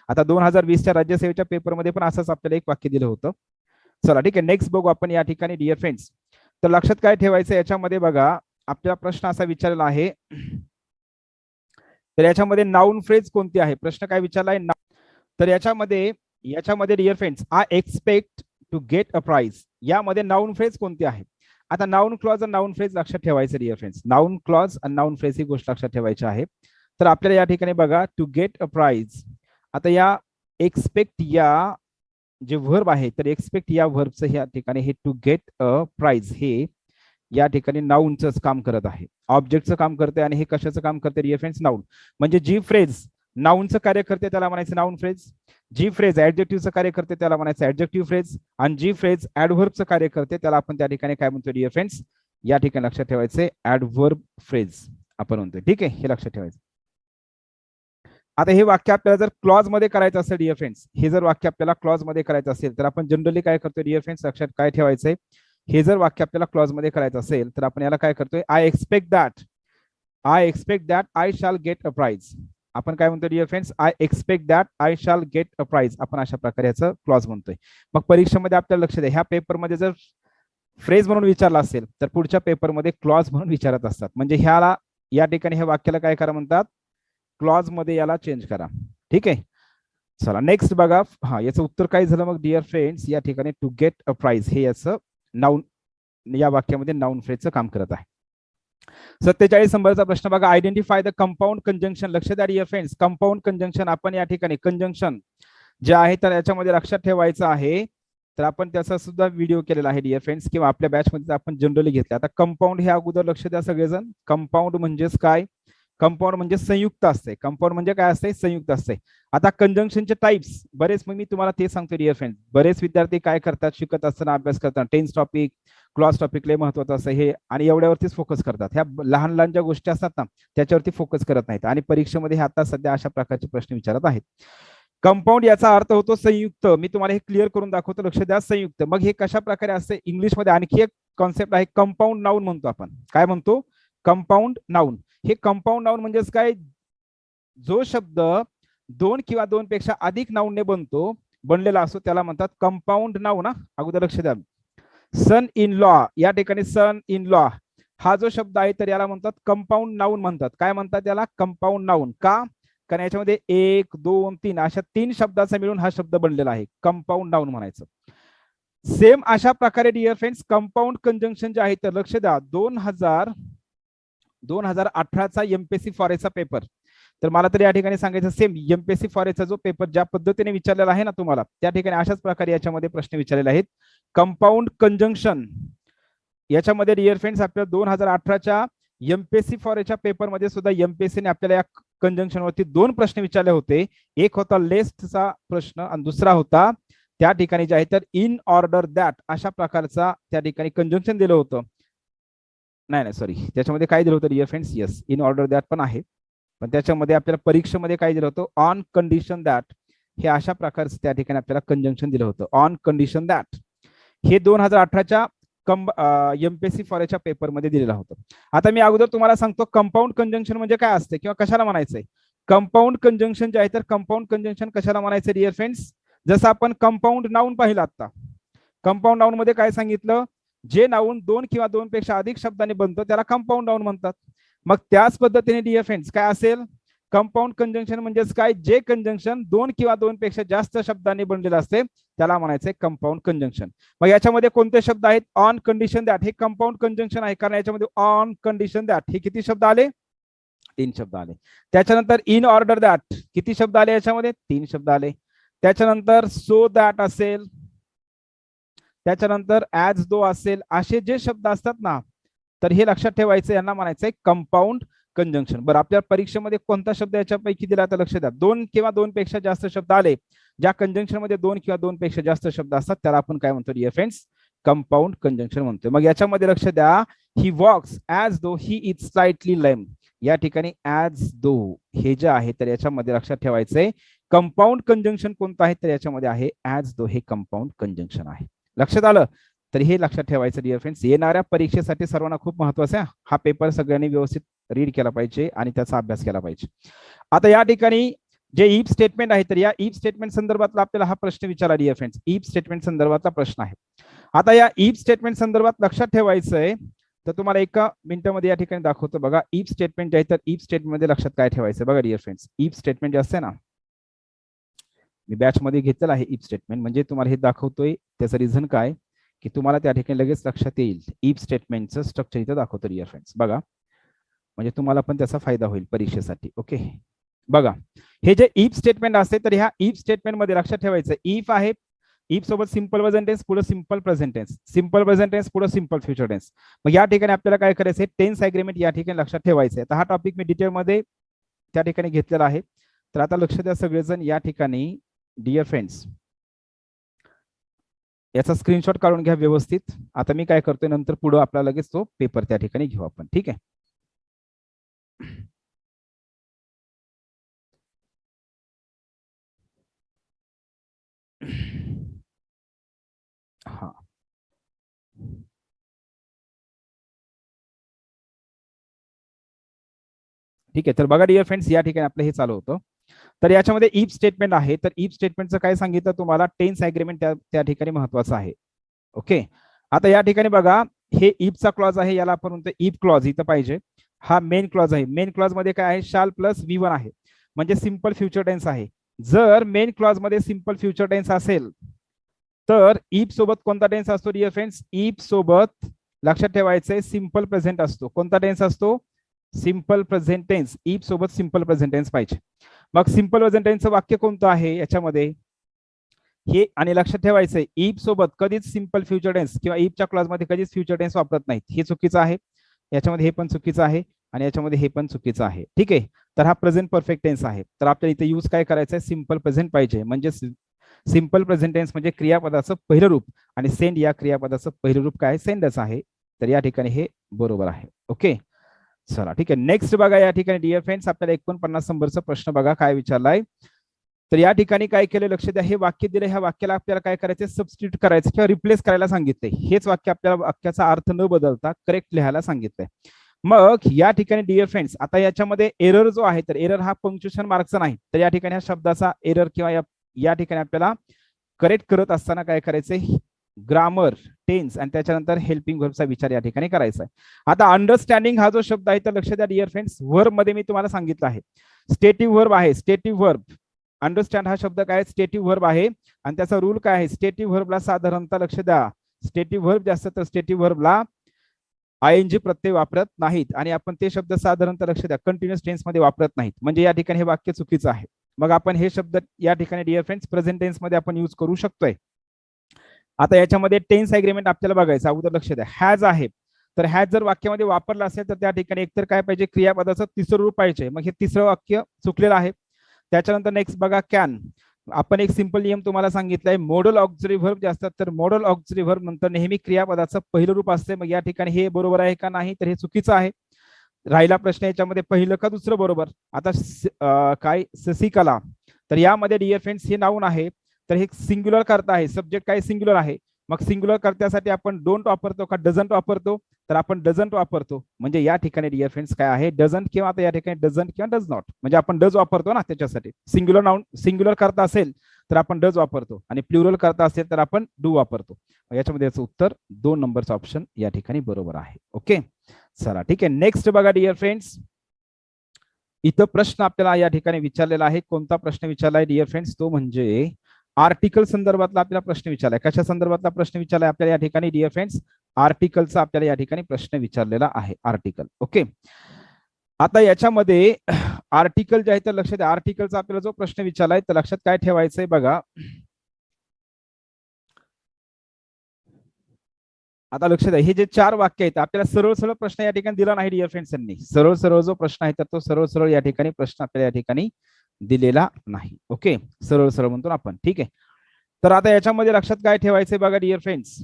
आता 2020च्या राज्यसेवेच्या पेपरमध्ये पण असंच आपल्याला एक वाक्य दिलं होतं. चला ठीक आहे, नेक्स्ट बघू आपण या ठिकाणी डिअर फ्रेंड्स. तर लक्षात काय ठेवायचं याच्यामध्ये बघा, आपला प्रश्न असा विचारलेला आहे, तर याच्यामध्ये नाउन फ्रेज कोणती आहे, प्रश्न काय विचारलाय. तर याच्यामध्ये dear friends I expect to get a prize, यामध्ये नाउन फ्रेज कोणती आहे. आता नाउन क्लॉज आणि नाउन फ्रेज लक्षात ठेवायचं डिअर फ्रेंड्स, नाउन क्लॉज आणि नाउन फ्रेज ही गोष्ट लक्षात ठेवायची आहे. तर आपल्याला या ठिकाणी बघा टू गेट अ प्राइज, आता या एक्सपेक्ट या जे व्हर्ब आहे तर एक्सपेक्ट या व्हर्बचं या ठिकाणी हे टू गेट अ प्राइज हे या ठिकाणी नाउनचं काम करत आहे, ऑब्जेक्टचं काम करते आणि हे कशाचं काम करते डिअर फ्रेंड्स, नाउन. म्हणजे जी फ्रेज नाउनचं कार्य करते त्याला म्हणायचं नाउन फ्रेज, जी फ्रेज ऍडजेक्टिव्हचं कार्य करते त्याला म्हणायचं ऍडजेक्टिव्ह फ्रेज, आणि जी फ्रेज ऍडव्हर्बचं कार्य करते त्याला आपण त्या ठिकाणी काय म्हणतो डिअर फ्रेंड्स, या ठिकाणी लक्षात ठेवायचे ऍडव्हर्ब फ्रेज आपण म्हणतोय. ठीक आहे, हे लक्षात ठेवायचं. आता हे वाक्य आपल्याला जर क्लॉज मध्ये करायचं असेल डिअर फ्रेंड्स, हे जर वाक्य आपल्याला क्लॉज मध्ये करायचं असेल तर आपण जनरली काय करतोय डिअर फ्रेंड्स, लक्षात काय ठेवायचंय, हे जर वाक्य आपल्याला क्लॉज मध्ये करायचं असेल तर आपण याला काय करतोय, I expect that I shall get a prize. आपण काय म्हणतो dear friends, I expect that I shall get a prize, आपण अशा प्रकारे याचं क्लॉज म्हणतोय. मग परीक्षेमध्ये आपल्याला लक्ष द्या, ह्या पेपरमध्ये जर फ्रेज म्हणून विचारला असेल तर पुढच्या पेपरमध्ये क्लॉज म्हणून विचारत असतात, म्हणजे ह्याला या ठिकाणी ह्या वाक्याला काय करा म्हणतात, क्लॉज मध्ये याला चेंज करा. ठीक आहे, चला नेक्स्ट बघा. हा, याचं उत्तर काय झालं मग डिअर फ्रेंड्स, या ठिकाणी टू गेट अ प्राइज हे याचं नाउन, या वाक्यामध्ये नाउन फ्रेजचं काम करत आहे. 47 नंबरचा प्रश्न बघा, आयडेंटिफाय द कंपाऊंड कंजंक्शन. लक्ष द्या डिअर फ्रेंड्स, कंपाऊंड कंजंक्शन आपण या ठिकाणी कंजंक्शन जे आहे तर याच्यामध्ये लक्षात ठेवायचं आहे, तर आपण त्याचा सुद्धा व्हिडिओ केलेला आहे डिअर फ्रेंड्स, किंवा आपल्या बॅच मध्ये आपण जनरली घेतलं. आता कंपाऊंड हे अगोदर लक्ष द्या सगळेजण, कंपाऊंड म्हणजेच काय, कंपाऊंड म्हणजे संयुक्त असते, कंपाऊंड म्हणजे काय असते, संयुक्त असते. आता कंजंक्शनचे टाइप्स बरेच, मग मी तुम्हाला ते सांगतो डिअर फ्रेंड्स, बरेच विद्यार्थी काय करतात शिकत असताना, अभ्यास करताना टेन्स टॉपिक क्लॉज टॉपिक लय महत्वाचं असं हे, आणि एवढ्यावरतीच फोकस करतात, ह्या लहान लहान ज्या गोष्टी असतात ना त्याच्यावरती फोकस करत नाहीत, आणि परीक्षेमध्ये हे आता सध्या अशा प्रकारचे प्रश्न विचारत आहेत. कंपाऊंड याचा अर्थ होतो संयुक्त, मी तुम्हाला हे क्लिअर करून दाखवतो, लक्ष द्या, संयुक्त. मग हे कशा प्रकारे असते, इंग्लिशमध्ये आणखी एक कॉन्सेप्ट आहे, कंपाऊंड नाऊन म्हणतो आपण. काय म्हणतो, कंपाऊंड नाऊन. हे कंपाऊंड नाऊन म्हणजेच काय, जो शब्द दोन किंवा दोन पेक्षा अधिक नाऊनने बनलेला असतो त्याला म्हणतात कंपाऊंड नाऊन. अगोदर लक्ष द्या, सन इन लॉ, या ठिकाणी सन इन लॉ हा जो शब्द आहे तर याला म्हणतात कंपाऊंड नाऊन म्हणतात. काय म्हणतात याला, कंपाऊंड नाऊन. का, कारण याच्यामध्ये 1 2 3 अशा 3 शब्दाचा मिळून हा शब्द बनलेला आहे, कंपाऊंड नाऊन म्हणायचं. सेम अशा प्रकारे डिअर फ्रेंड्स कंपाऊंड कंजंक्शन जे आहे तर लक्ष द्या, 2018चा एमपीएससी फॉरेस्टचा पेपर, तर मला तर या ठिकाणी सांगायचं सेम एमपीएससी फॉरेस्टचा जो पेपर ज्या पद्धतीने विचारलेला आहे ना तुम्हाला, त्या ठिकाणी अशाच प्रकारे याच्यामध्ये प्रश्न विचारलेले आहेत. कंपाऊंड कंजंक्शन याच्यामध्ये डिअर फ्रेंड्स आपल्या 2018च्या एमपीएससी फॉरेस्टच्या पेपरमध्ये सुद्धा एमपीएससीने आपल्याला या कंजंक्शन वरती 2 प्रश्न विचारले होते. एक होता लेस्टचा प्रश्न आणि दुसरा होता त्या ठिकाणी जे आहे तर इन ऑर्डर दॅट अशा प्रकारचा त्या ठिकाणी कंजंक्शन दिलं होतं. नाही सॉरी, त्याच्यामध्ये काय दिलं होतं dear friends, yes in order that पण आहे, पण त्याच्यामध्ये आपल्याला परीक्षेमध्ये काय दिलं होतं, ऑन कंडिशन दॅट, हे अशा प्रकारचं त्या ठिकाणी आपल्याला कंजंक्शन दिलं होतं, ऑन कंडिशन दॅट. हे 2018च्या एमपीएससी फॉरेस्टच्या पेपरमध्ये दिलेलं होतं. आता मी अगोदर तुम्हाला सांगतो कंपाऊंड कंजंक्शन म्हणजे काय असते किंवा कशाला म्हणायचंय. कंपाऊंड कंजंक्शन जे आहे तर कंपाऊंड कंजंक्शन कशाला म्हणायचं डिअर फ्रेंड्स, जसं आपण कंपाऊंड नाऊन पाहिलं आता, कंपाऊंड नाऊन मध्ये काय सांगितलं, जे नाऊन 2 किंवा 2 पेक्षा अधिक शब्दांनी बनतं त्याला कंपाऊंड नाऊन म्हणतात. मग त्याच पद्धतीने डिअर फ्रेंड्स काय असेल, कंपाऊंड कंजंक्शन म्हणजेच काय, जे कंजंक्शन दोन किंवा दोन पेक्षा जास्त शब्दांनी बनलेलं असते त्याला म्हणायचंय कंपाऊंड कंजंक्शन. मग याच्यामध्ये कोणते शब्द आहेत, ऑन कंडिशन दॅट, हे कंपाऊंड कंजंक्शन आहे कारण याच्यामध्ये ऑन कंडिशन दॅट हे किती शब्द आले, 3 शब्द आले. त्याच्यानंतर इन ऑर्डर दॅट किती शब्द आले याच्यामध्ये, 3 शब्द आले. त्याच्यानंतर सो दॅट असेल, त्याच्यानंतर ऍज दो असेल, असे जे शब्द असतात ना, तर हे लक्षात ठेवायचं, यांना म्हणायचंय कंपाऊंड कंजंक्शन. बरं, आपल्या परीक्षेमध्ये कोणता शब्द याच्यापैकी दिला तर लक्ष द्या, दोन किंवा दोन पेक्षा जास्त शब्द आले, ज्या कंजंक्शन मध्ये दोन किंवा दोन पेक्षा जास्त शब्द असतात त्याला आपण काय म्हणतो डिअर फ्रेंड्स, कंपाऊंड कंजंक्शन म्हणतो. मग याच्यामध्ये लक्ष द्या, he walks as though he is slightly lame, या ठिकाणी ऍज दो हे जे आहे तर याच्यामध्ये लक्षात ठेवायचंय कंपाऊंड कंजंक्शन कोणतं आहे, तर याच्यामध्ये आहे ऍज दो, हे कंपाऊंड कंजंक्शन आहे. लक्षात आलं, तर हे लक्षात ठेवायचं डिअर फ्रेंड्स. येणाऱ्या परीक्षेसाठी सर्वांना खूप महत्वाचा आहे, हा पेपर सगळ्यांनी व्यवस्थित रीड केला पाहिजे आणि त्याचा अभ्यास केला पाहिजे. आता या ठिकाणी जे इफ स्टेटमेंट आहे, तर या इफ स्टेटमेंट संदर्भातला आपल्याला हा प्रश्न विचारला डिअर फ्रेंड्स, इफ स्टेटमेंट संदर्भातला प्रश्न आहे. आता या इफ स्टेटमेंट संदर्भात लक्षात ठेवायचंय, तर तुम्हाला एका मिनिटामध्ये या ठिकाणी दाखवतो बघा. इफ स्टेटमेंट जे आहे तर इफ स्टेटमेंट मध्ये लक्षात काय ठेवायचं बघा डिअर फ्रेंड्स. इफ स्टेटमेंट जे असते ना, मी बॅच मध्ये घेतलेलं आहे इफ स्टेटमेंट, म्हणजे तुम्हाला हे दाखवतोय त्याचं रिझन काय की तुम्हाला त्या ठिकाणी लगेच लक्षात येईल. इफ स्टेटमेंटचं स्ट्रक्चर इथं दाखवतो डिअर फ्रेंड्स बघा, म्हणजे तुम्हाला पण त्याचा फायदा होईल परीक्षेसाठी. ओके, बघा हे जे इफ स्टेटमेंट असते तर ह्या इफ स्टेटमेंट मध्ये लक्षात ठेवायचं, इफ आहे, इफ सोबत सिंपल प्रेझेंट टेन्स पुढे simple present tense, simple present tense पुढे सिंपल फ्युचर टेन्स. मग या ठिकाणी आपल्याला काय करायचं, टेन्स अग्रीमेंट या ठिकाणी लक्षात ठेवायचं आहे. तर हा टॉपिक मी डिटेल मध्ये त्या ठिकाणी घेतलेला आहे. तर आता लक्ष द्या सगळेजण या ठिकाणी डिअर फ्रेंड्स, याचा स्क्रीनशॉट काढून घ्या व्यवस्थित. आता मी काय करतोय, नंतर पुढे आपला लगेच तो पेपर त्या ठिकाणी घेऊ आपण, ठीक आहे. हा, ठीक आहे. तर बघा डिअर फ्रेंड्स, या ठिकाणी आपलं हे चालू होतं. तर याच्यामध्ये इफ स्टेटमेंट आहे, तर इफ स्टेटमेंटचं काय सांगितलं तुम्हाला, टेन्स अग्रीमेंट त्या ठिकाणी महत्वाचं आहे. ओके, आता या ठिकाणी बघा, हे इफचा क्लॉज आहे, याला आपण म्हणतो इफ क्लॉज, इथं पाहिजे. हा मेन क्लॉज आहे, मेन क्लॉज मध्ये काय आहे, शाल प्लस V1 आहे, म्हणजे सिंपल फ्युचर टेन्स आहे. जर मेन क्लॉज मध्ये सिंपल फ्युचर टेन्स असेल तर इफ सोबत कोणता टेन्स असतो डिअर फ्रेंड्स, इफ सोबत लक्षात ठेवायचंय सिंपल प्रेझेंट असतो. कोणता टेन्स असतो, सिंपल प्रेझेंट टेन्स. इफ सोबत सिंपल प्रेझेंट टेन्स पाहिजे. मग सिंपल प्रेझेंट टेन्सचं वाक्य कोणतं आहे याच्यामध्ये हे, आणि लक्षात ठेवायचंय इफ सोबत कधीच सिंपल फ्युचर टेन्स किंवा इफच्या क्लॉज मध्ये कधीच फ्युचर टेन्स वापरत नाहीत, हे चुकीचं आहे. याच्यामध्ये हे पण चुकीचं आहे आणि याच्यामध्ये हे पण चुकीचं आहे, ठीक आहे. तर हा प्रेझेंट परफेक्ट टेन्स आहे. तर आपल्याला इथे यूज काय करायचं आहे, सिंपल प्रेझेंट पाहिजे, म्हणजे सिंपल प्रेझेंट टेन्स म्हणजे क्रियापदाचं पहिलं रूप, आणि सेंड या क्रियापदाचं पहिलं रूप काय, सेंडच आहे. तर या ठिकाणी हे बरोबर आहे. ओके, चला ठीक आहे. नेक्स्ट बघा, या ठिकाणी डिअर फ्रेंड्स आपल्याला 49 नंबरचा प्रश्न बघा काय विचारलाय. तर या ठिकाणी काय केलं, लक्ष द्या, हे वाक्य दिले, ह्या वाक्याला आपल्याला काय करायचं, सबस्टिट्यूट करायचं किंवा रिप्लेस करायला सांगितलंय. हेच वाक्य आपल्याला वाक्याचा अर्थ न बदलता करेक्ट लिहायला सांगितलंय. मग या ठिकाणी डिअर फ्रेंड्स, आता याच्यामध्ये एरर जो आहे, तर एरर हा पंक्च्युएशन मार्कचा नाही, तर या ठिकाणी ह्या शब्दाचा एरर किंवा या ठिकाणी आपल्याला करेक्ट करत असताना काय करायचंय, ग्रामर, टेन्स आणि त्याच्यानंतर हेल्पिंग व्हर्बचा विचार या ठिकाणी करायचा आहे. आता अंडरस्टँडिंग हा जो शब्द आहे, तर लक्ष द्या डिअर फ्रेंड्स, व्हर्ब मध्ये मी तुम्हाला सांगितलं आहे स्टेटिव्ह व्हर्ब आहे. स्टेटिव्ह व्हर्ब, अंडरस्टँड हा शब्द काय, स्टेटिव्ह व्हर्ब आहे, आणि त्याचा रूल काय आहे, स्टेटिव्ह व्हर्बला साधारणतः लक्ष द्या, स्टेटिव्ह व्हर्ब जास्त तर स्टेटिव्ह व्हर्बला ING प्रत्यय वापरत नाहीत, आणि आपण ते शब्द साधारणतः लक्ष द्या कंटिन्युअस टेन्स मध्ये वापरत नाहीत, म्हणजे या ठिकाणी हे वाक्य चुकीचं आहे. मग आपण हे शब्द या ठिकाणी डिअर फ्रेंड्स प्रेझेंट टेन्स मध्ये आपण यूज करू शकतोय. आता याच्यामध्ये टेन्स अग्रीमेंट आपल्याला बघायचं, अगोदर लक्ष द्या, हॅज आहे, तर हॅज जर वाक्यामध्ये वापरला असेल तर त्या ठिकाणी एकतर काय पाहिजे, क्रियापदाचं तिसरं रूप पाहिजे, मग हे तिसरं वाक्य चुकलेलं आहे. त्याच्यानंतर नेक्स्ट बघा, कॅन, आपण एक सिंपल नियम तुम्हाला सांगितलाय, मॉडल ऑक्झिलरी व्हर्ब जे असतात तर मॉडल ऑक्झिलरी व्हर्ब नंतर नेहमी क्रियापदाचं पहिलं रूप असते. मग या ठिकाणी हे बरोबर आहे का नाही, तर हे चुकीचं आहे. राहिला प्रश्न याच्यामध्ये पहिलं का दुसरं बरोबर. आता काय, शशिकला, तर यामध्ये डिअर फ्रेंड्स हे नाऊन आहे, तर हे सिंग्युलर करता आहे, सब्जेक्ट काय सिंग्युलर आहे, मग सिंग्युलर करण्यासाठी आपण डोंट वापरतो का डझंट वापरतो, तर आपण डझंट वापरतो, म्हणजे या ठिकाणी डिअर फ्रेंड्स काय आहे, डझंट, किंवा आता या ठिकाणी डझंट किंवा डज नॉट, म्हणजे आपण डज वापरतो ना त्याच्यासाठी. सिंग्युलर नाऊन, सिंग्युलर करता असेल तर आपण डज वापरतो, आणि प्लुरल करता असेल तर आपण डू वापरतो. याच्यामध्ये याचं उत्तर 2 नंबरचं ऑप्शन या ठिकाणी बरोबर आहे. ओके, चला ठीक आहे. नेक्स्ट बघा डिअर फ्रेंड्स, इथं प्रश्न आपल्याला या ठिकाणी विचारलेला आहे. कोणता प्रश्न विचारलाय डिअर फ्रेंड्स? तो म्हणजे आर्टिकल संदर्भातला आपल्याला प्रश्न विचारलाय. कशा संदर्भातला प्रश्न विचारलाय आपल्याला या ठिकाणी डिअर फ्रेंड्स? आर्टिकलचा आपल्याला या ठिकाणी प्रश्न विचारलेला आहे. आर्टिकल. ओके. आता याच्यामध्ये आर्टिकल जे आहे तर लक्षात द्या, आर्टिकलचा आपल्याला जो प्रश्न विचारलाय तर लक्षात काय ठेवायचंय बघा. आता लक्षात द्या, हे जे 4 वाक्य आहेत आपल्याला सरळ सरळ प्रश्न या ठिकाणी दिला नाही डिअर फ्रेंड्स यांनी. सरळ सरळ जो प्रश्न आहे तर तो सरळ सरळ या ठिकाणी प्रश्न आपल्याला या ठिकाणी दिलेला नाही. ओके, सरळ सरळ म्हणतो आपण. ठीक आहे. तर आता याच्यामध्ये लक्षात काय ठेवायचंय बघा डिअर फ्रेंड्स,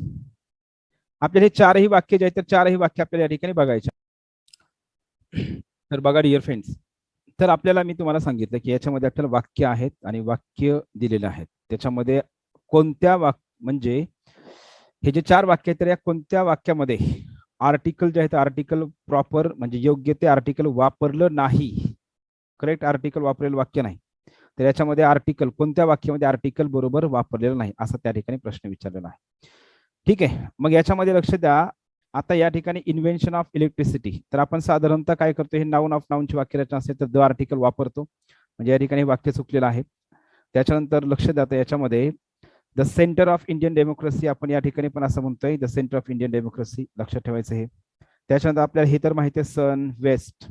आपल्याला हे 4ही वाक्य जे आहेत तर 4ही वाक्य आपल्याला या ठिकाणी बघायचे. तर बघा डिअर फ्रेंड्स, तर आपल्याला मी तुम्हाला सांगितलं की याच्यामध्ये आपल्याला वाक्य आहेत आणि वाक्य दिलेले आहेत. त्याच्यामध्ये कोणत्या म्हणजे हे जे 4 वाक्य आहेत तर या कोणत्या वाक्यामध्ये आर्टिकल जे आहे आर्टिकल प्रॉपर म्हणजे योग्य ते आर्टिकल वापरलं नाही, करेक्ट आर्टिकल वापरलेलं वाक्य नाही, तर याच्यामध्ये आर्टिकल कोणत्या वाक्यामध्ये आर्टिकल बरोबर वापरलेलं नाही असा त्या ठिकाणी प्रश्न विचारलेला आहे. ठीक आहे. मग याच्यामध्ये लक्ष द्या, आता या ठिकाणी इन्व्हेन्शन ऑफ इलेक्ट्रिसिटी, तर आपण साधारणतः काय करतो, हे नाउन ऑफ नाउनची वाक्यरचना असेल तर द आर्टिकल वापरतो, म्हणजे या ठिकाणी वाक्य चुकलेलं आहे. त्याच्यानंतर लक्ष द्या, याच्यामध्ये the centre of Indian democracy आपण या ठिकाणी पण असं म्हणतोय, the centre of Indian democracy, लक्षात ठेवायचं हे. त्याच्यानंतर आपल्याला हे तर माहिती आहे सन वेस्ट,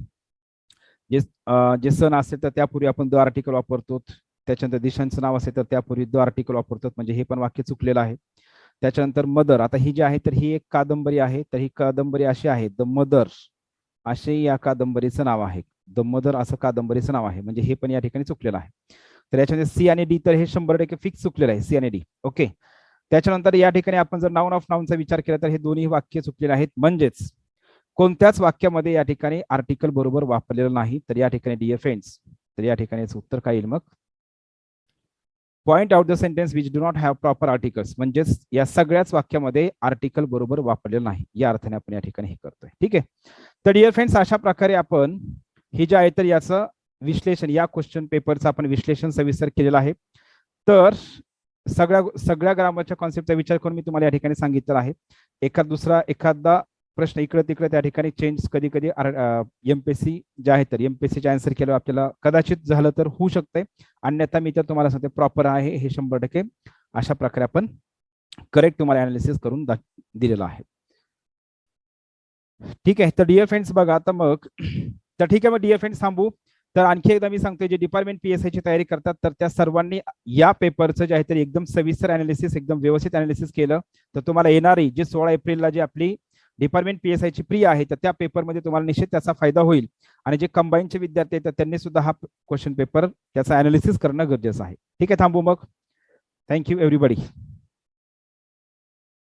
जे सन असेल तर त्यापूर्वी आपण द आर्टिकल वापरतो. त्याच्यानंतर दिशांचं नाव असेल तर त्यापूर्वी द आर्टिकल वापरतो, म्हणजे हे पण वाक्य चुकलेलं आहे. त्याच्यानंतर मदर, आता ही जी आहे तर ही एक कादंबरी आहे, तर ही कादंबरी अशी आहे द मदर असे या कादंबरीचं नाव आहे, द मदर असं कादंबरीचं नाव आहे, म्हणजे हे पण या ठिकाणी चुकलेलं आहे. तर याच्यामध्ये सी आणि डी तर हे 100% फिक्स चुकलेलं आहे, सी आणि डी. ओके. त्याच्यानंतर या ठिकाणी आपण जर नाउन ऑफ नाउनचा विचार केला तर हे दोन्ही वाक्य चुकलेले आहेत, म्हणजेच कोणत्याच वाक्यामध्ये या ठिकाणी आर्टिकल बरोबर वापरलेलं नाही. तर या ठिकाणी डिअर फ्रेंड्स, तर या ठिकाणी उत्तर काय येईल मग? Point out the sentence which do not have proper articles, म्हणजेच या सगळ्याच वाक्यामध्ये आर्टिकल बरोबर वापरलेलं नाही, या अर्थाने आपण या ठिकाणी हे करतोय. ठीक आहे. तर डिअर फ्रेंड्स, अशा प्रकारे आपण हे जे आहे तर याचं विश्लेषण, या क्वेश्चन पेपरचं आपण विश्लेषण सविस्तर केलेलं आहे. तर सगळ्या ग्रामरच्या कॉन्सेप्टचा विचार करून मी तुम्हाला या ठिकाणी सांगितलं आहे. एखादा प्रश्न इकडे तिकडे त्या ठिकाणी चेंज कधी कधी एमपीएससी जे आहे तर एमपीएससीचे आन्सर केलं आपल्याला कदाचित झालं तर होऊ शकतंय, अन्यथा मी तर तुम्हाला सांगते प्रॉपर आहे हे 100%. अशा प्रकारे आपण करेक्ट तुम्हाला अनालिसिस करून दिलेलं आहे. ठीक आहे. तर डिअर फ्रेंड्स बघा आता मग, तर ठीक आहे मग डिअर फ्रेंड्स थांबू. तर आणखी एकदा मी सांगतोय, जे डिपार्टमेंट पीएसआय ची तयारी करतात तर त्या सर्वांनी या पेपरचं जे आहे तर एकदम सविस्तर अनालिसिस, एकदम व्यवस्थित अनालिसिस केलं तर तुम्हाला येणारी जे 16 एप्रिलला जी आपली डिपार्टमेंट पीएसआय ची प्री आहे तर त्या पेपरमध्ये तुम्हाला निश्चित त्याचा फायदा होईल. आणि जे कंबाईनचे विद्यार्थी आहेत तर त्यांनी सुद्धा हा क्वेश्चन पेपर त्याचा अनालिसिस करणं गरजेचं आहे. ठीक आहे, थांबू मग. Thank you everybody.